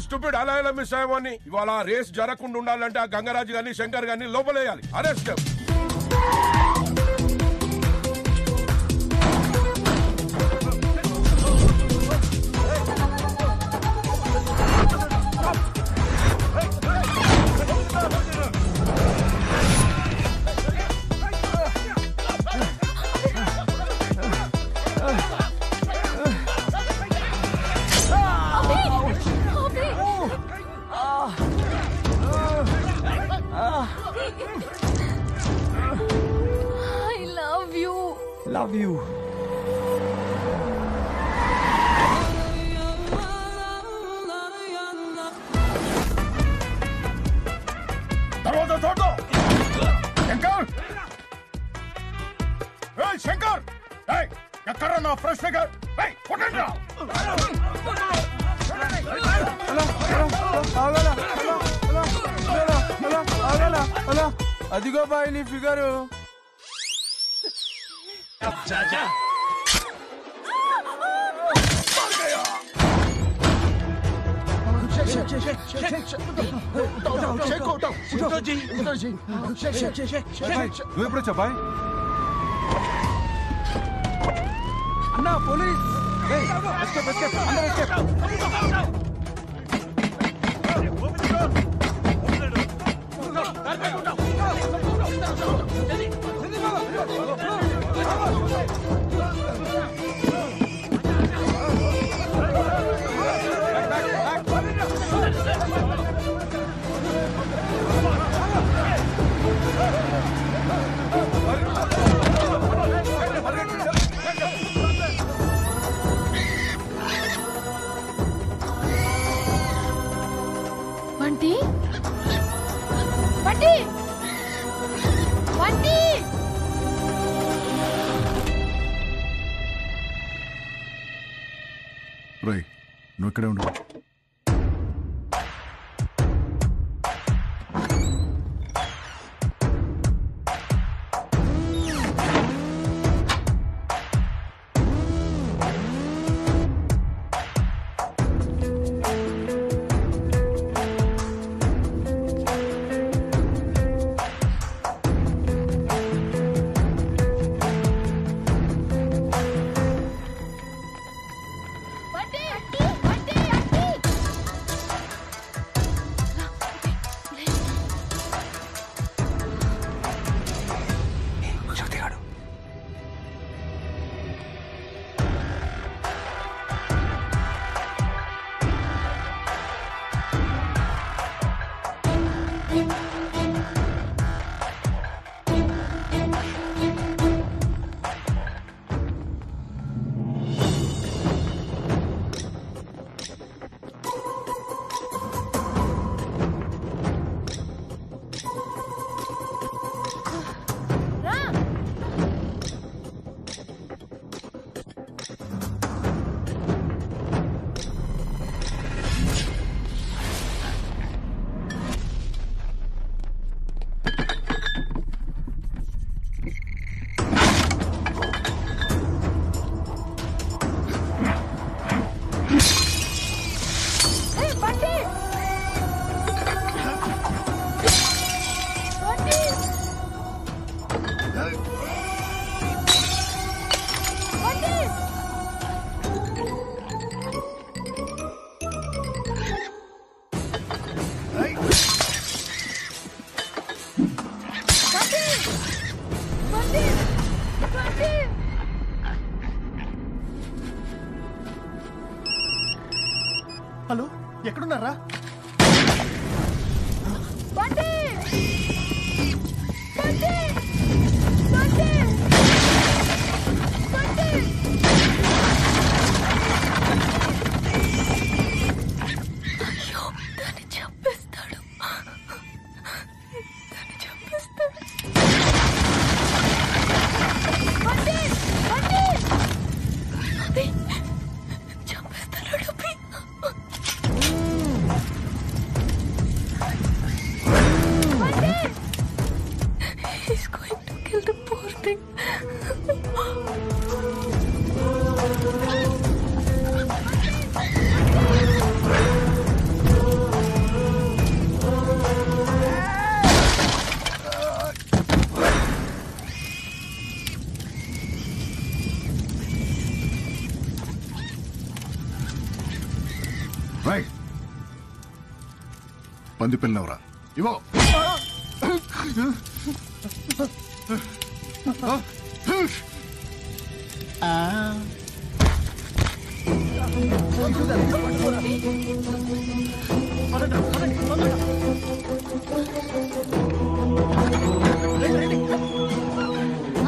స్టూపిడ్ అలా ఎలా మిస్ అయ్యామని. ఇవాళ రేస్ జరగకుండా ఉండాలంటే ఆ గంగరాజు గాని శంకర్ గాని లోపలేయాలి. అరెస్ట్. Love you. తర్వాత చూడు. శంకర్, శంకర్, ఎక్కడ నా ఫ్రెష్ ఫిగర్? కొట్టండి. అదిగో బాయ్ నీ ఫిగరు. నువ్వు ఎప్పుడు వచ్చా బాయ్? అన్నా పోలీస్. బంటి బంటి బంటి. రై, నువ్వు ఇక్కడే ఉండు. బంటి బంటి బంటి హలో, ఎక్కడున్నారా? He's going to kill the poor thing. Right, పంది పిల్లవరా ఇవో.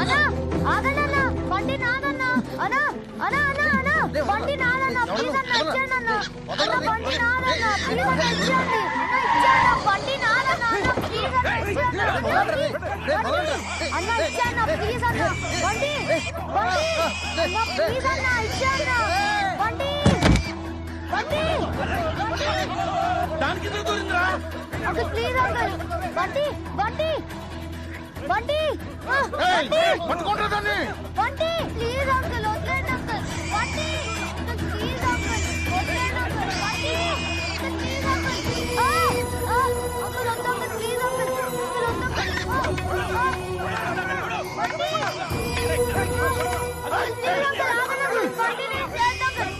అన్నా ఆగన్నా, బండి నాదన్నా. అన్నా అన్నా అన్నా అన్నా, బండి నాదన్నా. ప్లీజ్ అన్న ఇచ్చేయండి అన్న. అన్న బండి నాదన్నా, ప్లీజ్ అన్న ఇచ్చేయండి. అన్న బండి నాదన్నా. అన్న ప్లీజ్ అన్న ఇచ్చేయండి. అన్న ఇచ్చేయండి ప్లీజ్ అన్న. బండి బండి అన్న ప్లీజ్ అన్న ఇచ్చేయండి. బండి బండి దానికి దూరిందిరా. Uncle please uncle. బండి బండి బండి పట్టుకుంటా దాన్ని. బండి ప్లీజ్ అంకుల్, వదిలేండి అంకుల్. బండి ప్లీజ్ అంకుల్, వదిలేండి అంకుల్. బండి ప్లీజ్ అంకుల్. అంకుల్ వద్దు అంకుల్, ప్లీజ్ అంకుల్. అంకుల్ వద్దు అంకుల్. బండి ప్లీజ్ అంకుల్, ఆగండి అంకుల్. బండి నేను చేయండి అంకుల్.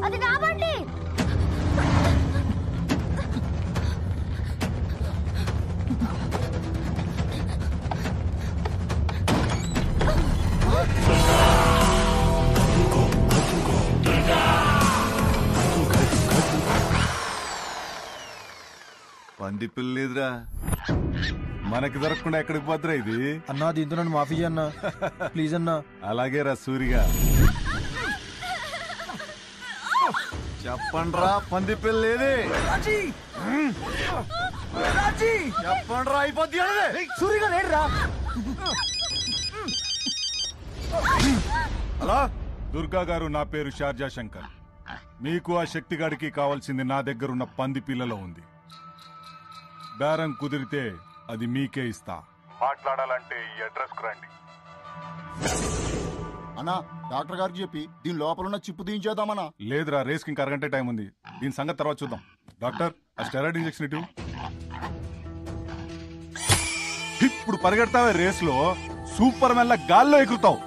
అది నా బండి. పంది పిల్ల లేదురా, మనకి దొరకకుండా ఎక్కడికి పోతురా ఇది? అన్నా దీంతో నన్ను మాఫీ అన్నా ప్లీజ్ అన్నా. అలాగే రా సూరిగా. చెప్పండ్రా పంది పిల్ల లేదే. చెప్పండ్రా అయిపోద్ది. సూరిగా లేడురా. అలా దుర్గా గారు, నా పేరు షార్జా శంకర్. మీకు ఆ శక్తిగాడికి కావాల్సింది నా దగ్గర ఉన్న పంది పిల్లలో ఉంది. బేరం కుదిరితే అది మీకే ఇస్తా. మాట్లాడాలంటే ఈ అడ్రస్ కు రండి. అన్నా డాక్టర్ గారికి చెప్పి దీని లోపల ఉన్న చిప్పు తీయించేద్దామన్నా. లేదురా, రేస్ కి ఇంకా అరగంట టైం ఉంది. దీని సంగతి తర్వాత చూద్దాం. డాక్టర్, ఆ స్టెరాయిడ్ ఇంజెక్షన్ ఇటు. ఇప్పుడు పరిగెడతావే రేస్ లో, సూపర్ మెల్ల గాల్లో ఎగురుతావు.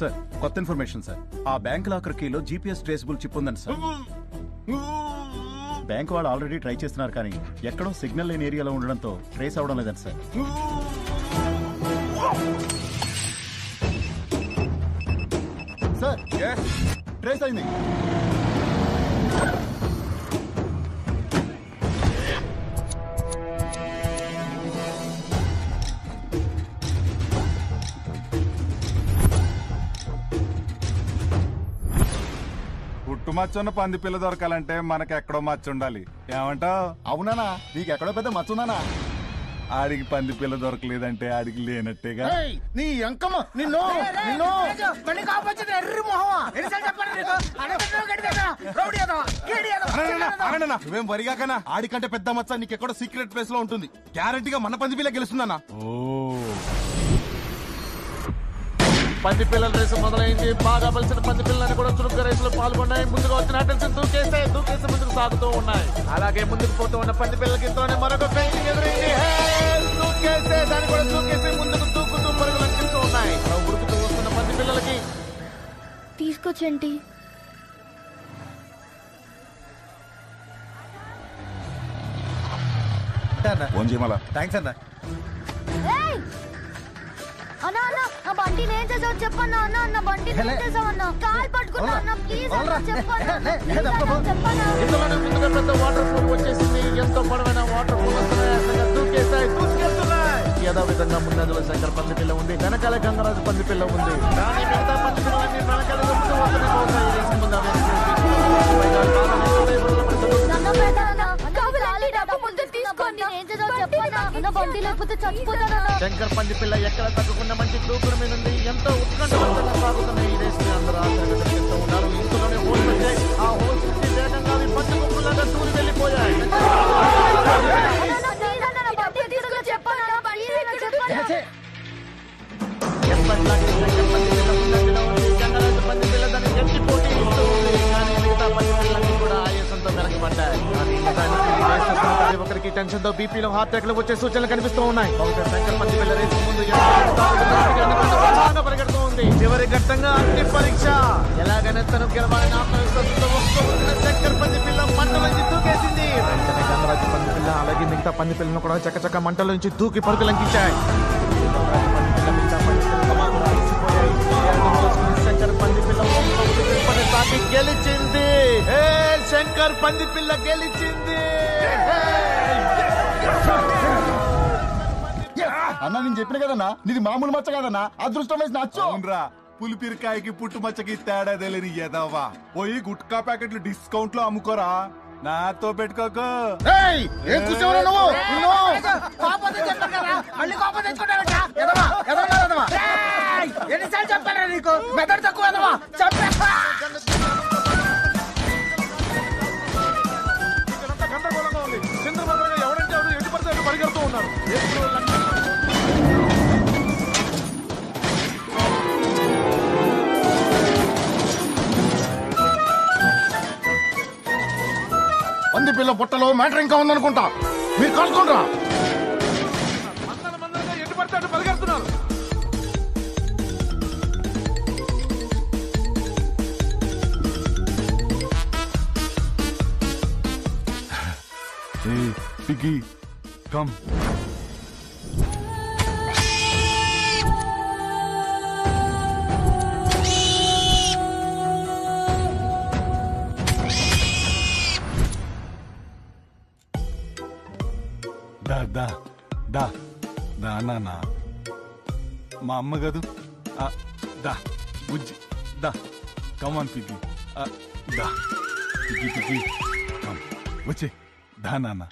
సార్ కొత్త ఇన్ఫర్మేషన్ సార్. ఆ బ్యాంక్ లాకర్ కీలో జీపీఎస్ ట్రేసబుల్ చిప్ ఉందండి సార్. బ్యాంక్ వాళ్ళు ఆల్రెడీ ట్రై చేస్తున్నారు కానీ ఎక్కడో సిగ్నల్ లేని ఏరియాలో ఉండడంతో ట్రేస్ అవడం లేదండి సార్. సార్ ట్రేస్ అయింది. పుట్టు మచ్చున్న పంది పిల్ల దొరకాలంటే మనకి ఎక్కడో మచ్చ ఉండాలి. ఏమంటావు? అవునానా, నీకు ఎక్కడో పెద్ద మచ్చుందానా? ఆడికి పంది పిల్ల దొరకలేదంటే ఆడికి లేనట్టేగా. నీ అంకమ్మ నిన్ను నిన్ను మళ్ళీ కాపొచ్చింది ఎర్రి మొహమా. ఎన్నిసార్లు చెప్పాను నీకు? అడగట్లేదు గడిదేదా రౌడీ ఏదవా కేడి ఏదవా. నువ్వేం వరిగాకనా, ఆడికంటే పెద్ద మచ్చ నీకెక్కడో సీక్రెట్ ప్లేస్ లో ఉంటుంది. గ్యారంటీగా మన పంది పిల్ల గెలుస్తుందన్నా. పంది పిల్లల రేసు మొదలైంది. బాగా బలిసిన పంది పిల్లలని కూడా చురుగ్గా రేసులో పాల్గొన్నాయి. ముందుగా వచ్చిన అటెన్షన్ దూకేసి ముందుకు సాగుతూ ఉన్నాయి. అలాగే ముందుకు పోతూ ఉన్న పంది పిల్లలకి ఇంతలోనే మరొక పెయింటింగ్ ఎదురైంది. దూకేస్తే దాన్ని కూడా దూకేసి ముందుకు దూకుతూ పరుగులు అందిస్తూ ఉన్నాయి. ఉరుకుతూ వస్తున్న పంది పిల్లలకి తీసుకొచ్చేంటి. ఫోన్ చేయమలా. థ్యాంక్స్ అన్న. అన్నా అన్న నా బండి ఏం చేసావు చెప్పన్నా. అన్న అన్న బండి ఏం చేసావు అన్న. కాల్ పట్టుకున్నా అన్న ప్లీజ్ అన్న చెప్పన్నా. చెప్పన్నా. ఇంతలోనే ముందుగా పెద్ద వాటర్ ఫాల్ వచ్చేసింది. ఎంతో పొడవైన వాటర్ ఫాల్ వస్తున్నాయి. దూకేస్తాయి దూసుకెళ్తున్నాయి. ఏదో విధంగా ముందంజలో శంకర్ పంది పిల్ల ఉంది. వెనకాల గంగరాజు పంది పిల్ల ఉంది. కానీ మిగతా పంది పిల్లలన్నీ వెనకాల దొరుకుతూ వస్తూనే పోతాయి. శంకర్ పంది పిల్ల ఎక్కడ తగ్గకుండా మంచి దూకుడు మీద ఉంది. ఎంతో ఉత్కంఠవంతంగా సాగుతున్నాయి ఈ రేస్. అందరూ ఆశ్చర్యపడుతూ ఉన్నారు. ఇంతలోనే హోల్స్ వచ్చాయి. ఆ హోల్స్ నుంచి వేగంగా అవి పంది కుప్పలాగా దూరి వెళ్ళిపోయాయి. ఎప్పటిలాగే శంకర్ పంది పిల్ల ముందంజలో ఉంది. గంగరాజు పంది పిల్ల దాన్ని గట్టి పోటీ ఇస్తూ ఉంది. కానీ మిగతా పంది పిల్లలన్నీ కూడా ఆయాసంతో వెనకబడ్డాయి. ప్రతి ఒక్కరికి టెన్షన్ తో బీపీలో హార్ట్ అటాక్ లో వచ్చే సూచనలు కనిపిస్తూ ఉన్నాయి. బహుశా శంకర్ పంది పిల్ల రేసు ముందు పరిగెడుతూ ఉంది. చివరి ఘట్టంగా అగ్ని పరీక్ష. ఎలాగైనా తను గెలవాలని ఆత్మవిశ్వాసంతో వస్తున్న శంకర్ పంది పిల్ల మంటల నుంచి దూకేసింది. వెంటనే గంగరాజు పంది పిల్ల అలాగే మిగతా పంది పిల్లను కూడా చక్కచక్క మంటల నుంచి దూకి పరుగులంకించాయి. శంకర్ పంది పిల్ల సాకి గెలిచింది. శంకర్ పంది పిల్ల గెలిచింది. అన్నా నేను చెప్పిన కదన్నా, నీది మామూలు మచ్చ కదన్నా, అదృష్టం వేసి నచ్చు. అవునరా, పులిపిరికాయకి పుట్టు మచ్చకి తేడా తెలియని ఎదవా. పోయి గుట్కా ప్యాకెట్లు డిస్కౌంట్ లో అమ్ముకోరా, నాతో పెట్టుకోకు. ఏం కూర్చోవరా నువ్వు? మళ్ళీ కోపం తెచ్చుకుంటావా? ఎన్నిసార్లు చెప్పారా నీకు? మెదడు తక్కువ చెప్పా. గందరగోళంగా ఉంది. చంద్రబాబు ఎవరంటే ఎవరు ఎటు పడితే ఎటు పరిగెడుతూ ఉన్నారు. పంది పిల్ల పొట్టలో మ్యాటర్ ఇంకా ఉందనుకుంటా, మీరు కలుసుకుంటారా? ఎటు పడితే అటు పరిగెడుతున్నారు. Hey, Piggy, come. దా నాన్న, మా అమ్మ కదూ. దా బుజ్జి, దా కమాన్ పిగ్గి, దా పిగ్గి పిగ్గి, వచ్చే దా నాన్న.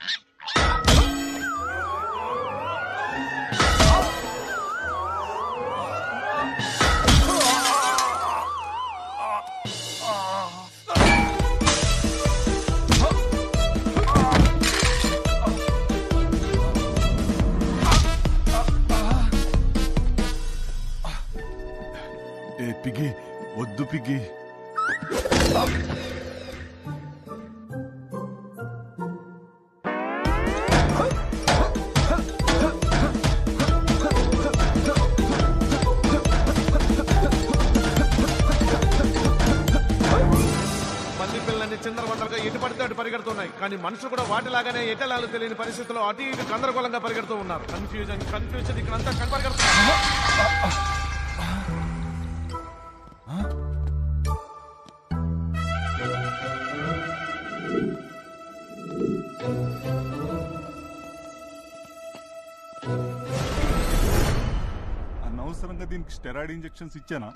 పిగ్గి వద్దు పిగ్గి. పరిగెడుతున్నాయి, కానీ మనుషులు కూడా వాటిలాగానే ఎటలాలు తెలియని పరిస్థితుల్లో అటు ఇటు గందరగోళంగా పరిగెడుతూ ఉన్నారు. కన్ఫ్యూజన్ ఇక్కడ అంతా పరిగెడుతున్నారు. అనవసరంగా దీనికి స్టెరాయిడ్ ఇంజెక్షన్స్ ఇచ్చానా?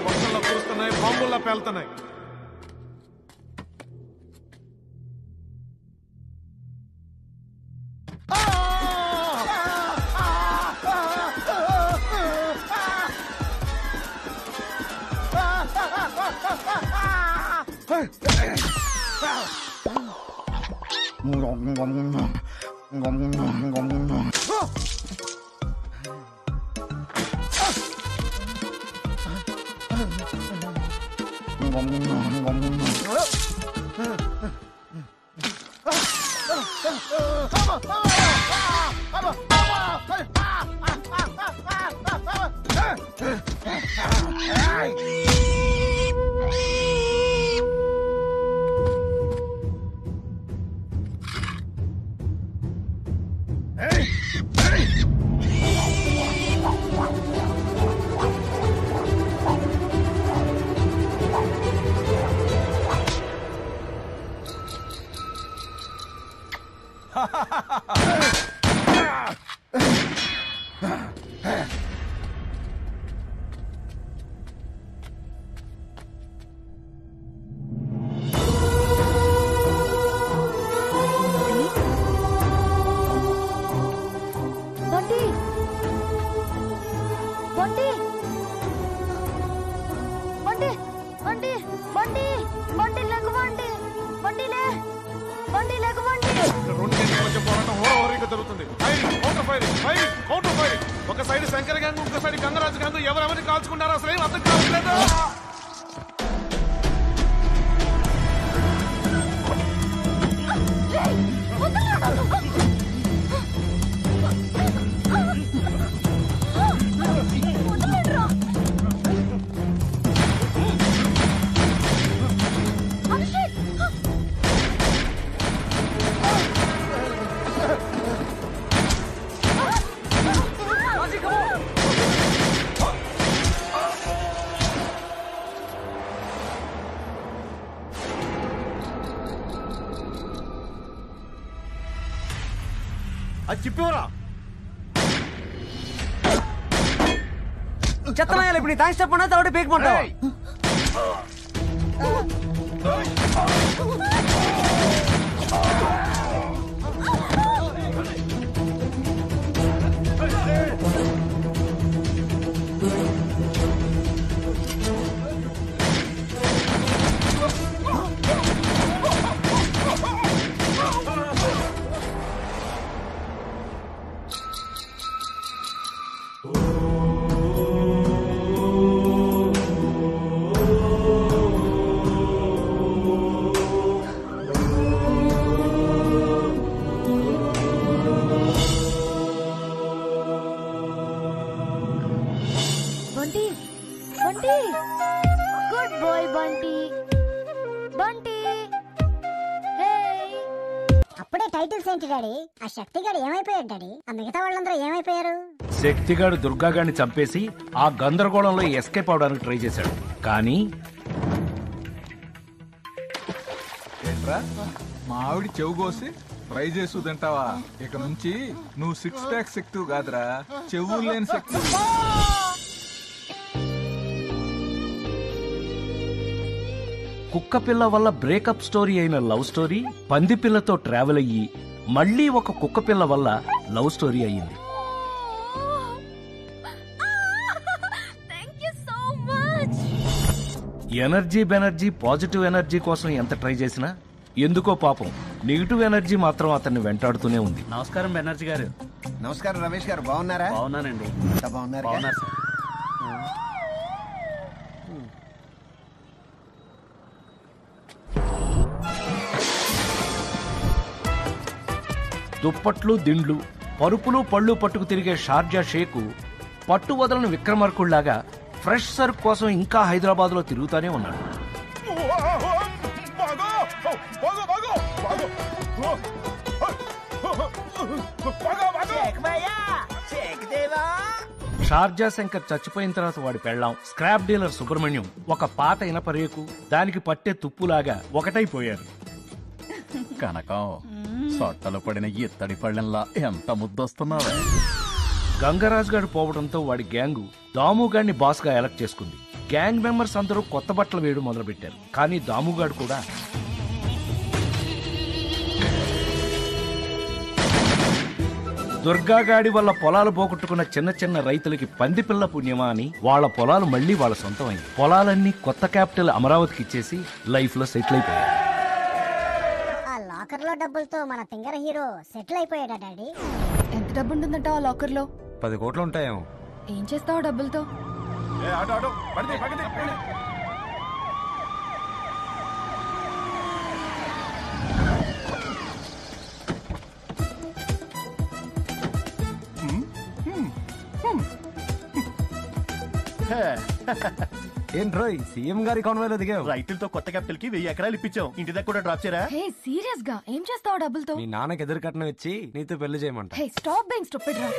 వర్షంలో కురుస్తున్నాయి, బాంబుల్లో పేలుతున్నాయి. ఒక సైడ్ శంకర్ గ్యాంగ్, ఇంకో సైడ్ గంగరాజు గ్యాంగ్. ఎవరెవరిని కాల్చుకున్నారో అసలు ఏం అర్థం కావట్లేదు. అది చెప్పేవరా చెత్తనాయాలి. ఇప్పుడు నీ థ్యాంక్స్ చెప్పండి, తోటి పీక్మంటావు. డాడీ ఆ శక్తిగాడు ఏమైపోయాడు డాడీ? ఆ మిగతా వాళ్ళందరూ ఏమైపోయారు? శక్తిగాడు దుర్గాగాడిని చంపేసి ఆ గందరగోళంలో ఎస్కేప్ అవడానికి ట్రై చేశాడు. కానీ మా ఆవిడ చెవు కోసి ఫ్రై చేసు తింటావా? ఇక నుంచి నువ్వు 6 ప్యాక్ శక్తి కాదురా, చెవులు లేని శక్తి. కుక్క పిల్ల వల్ల బ్రేకప్ స్టోరీ అయిన లవ్ స్టోరీ పంది పిల్లతో ట్రావెల్ అయ్యి మళ్ళీ ఒక కుక్క పిల్ల వల్ల లవ్ స్టోరీ అయ్యింది. ఎనర్జీ బెనర్జీ పాజిటివ్ ఎనర్జీ కోసం ఎంత ట్రై చేసినా ఎందుకో పాపం నెగిటివ్ ఎనర్జీ మాత్రం అతన్ని వెంటాడుతూనే ఉంది. నమస్కారం బెనర్జీ గారు. నమస్కారం రమేష్ గారు, బాగున్నారా? బాగున్నానండి. బాగున్నారు సార్. దుప్పట్లు దిండ్లు పరుపులు పళ్ళు పట్టుకు తిరిగే షార్జా షేకు పట్టు వదలని విక్రమార్కుళ్లాగా ఫ్రెష్ సరుకు కోసం ఇంకా హైదరాబాద్ లో తిరుగుతానే ఉన్నాడు. షార్జా శంకర్ చచ్చిపోయిన తర్వాత వాడి పెళ్ళాం స్క్రాప్ డీలర్ సుబ్రహ్మణ్యం ఒక పాత ఇనపరేకు దానికి పట్టే తుప్పులాగా ఒకటైపోయారు. కనకం సొట్టలు పడిన ఇత్తడి పళ్ళెంలా ఎంత ముద్దొస్తున్నావా? గంగరాజు గారు పోవడంతో వాడి గ్యాంగు దాముగాడిని బాస్ గా ఎలక్ట్ చేసుకుంది. గ్యాంగ్ మెంబర్స్ అందరూ కొత్త బట్టలు వేయడం మొదలుపెట్టారు. కానీ దాముగాడు కూడా దుర్గాగాడి వల్ల పొలాలు పోగొట్టుకున్న చిన్న చిన్న రైతులకి పంది పిల్ల పుణ్యమా అని వాళ్ళ పొలాలు మళ్లీ వాళ్ళ సొంతమైంది. పొలాలన్నీ కొత్త క్యాపిటల్ అమరావతికి ఇచ్చేసి లైఫ్ లో సెటిల్ అయిపోయారు. ఆ లాకర్ లో డబ్బులతో మన తింగర హీరో సెటిల్ అయిపోయాడా డాడీ? ఎంత డబ్బు ఉంటుందంట ఆ లాకర్ లో? 10 కోట్లు ఉంటాయేమో. ఏం చేస్తావు డబ్బులతో? ఏంట్రోయ్ సీఎం గారి కాన్వాయ్లో దిగావు? రైతులతో కొత్త క్యాపిటల్ కి 1000 ఎకరాలు ఇప్పించాం. ఇంటి దగ్గర కూడా డ్రాప్ చేయరా? హే సీరియస్ గా ఏం చేస్తావు డబ్బులతో? మీ నాన్నకి ఎదురు కట్నం ఇచ్చి నీతో పెళ్లి చేయమంట. హే స్టాప్ బీయింగ్ స్టూపిడ్ రా.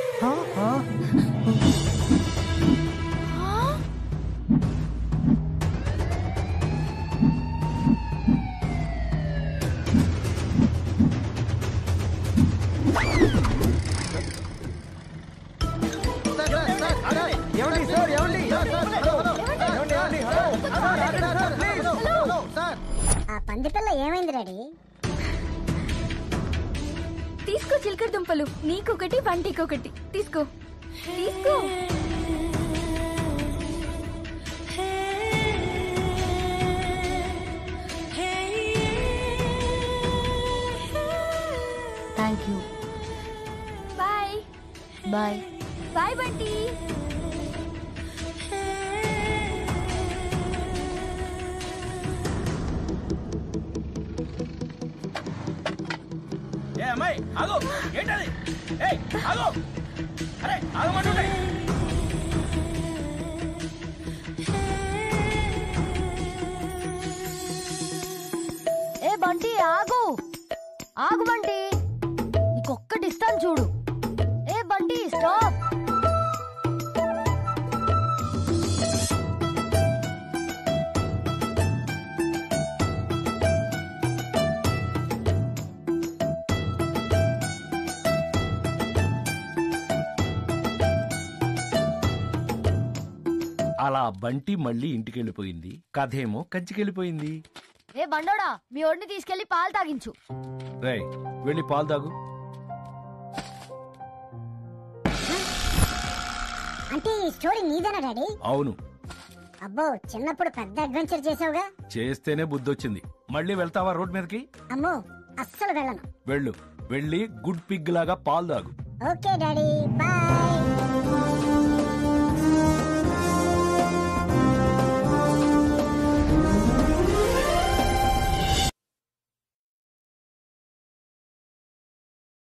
ఆ పంది పిల్ల ఏమైంది డాడీ? తీసుకో చిలకడ దుంపలు, నీకొకటి వంటికొకటి. తీసుకో తీసుకో. Thank you. Bye bye bye Bunty. ఏ అమ్మాయి ఆగు, ఏంటది? ఏయ్ ఆగు, అరే ఆగమంటుంటే. ఏ బంటి ఆగు, ఆగు బంటి, నీకొక్కటి ఇస్తాను చూడు. ఏ బంటి స్టాప్. అలా బంటి మళ్ళీ ఇంటికెళ్ళిపోయింది. కథేమో కంచికెళ్ళిపోయింది. ఏ బండోడా, మీ ఓడిని తీసుకెళ్లి పాలు తాగించు. రేయ్ వెళ్ళి పాలు తాగు. అంటే ఈ స్టోరీ నీదేనా డాడీ? అవును. అబ్బో, చిన్నప్పుడు పెద్ద అడ్వెంచర్ చేసావుగా. చేస్తేనే బుద్ధొచ్చింది. మళ్ళీ వెళ్తావా రోడ్ మీదకి? అమ్మో, అస్సలు వెళ్ళను. వెళ్ళు, వెళ్ళి గుడ్ పిగ్ లాగా పాలు తాగు. Okay daddy, bye.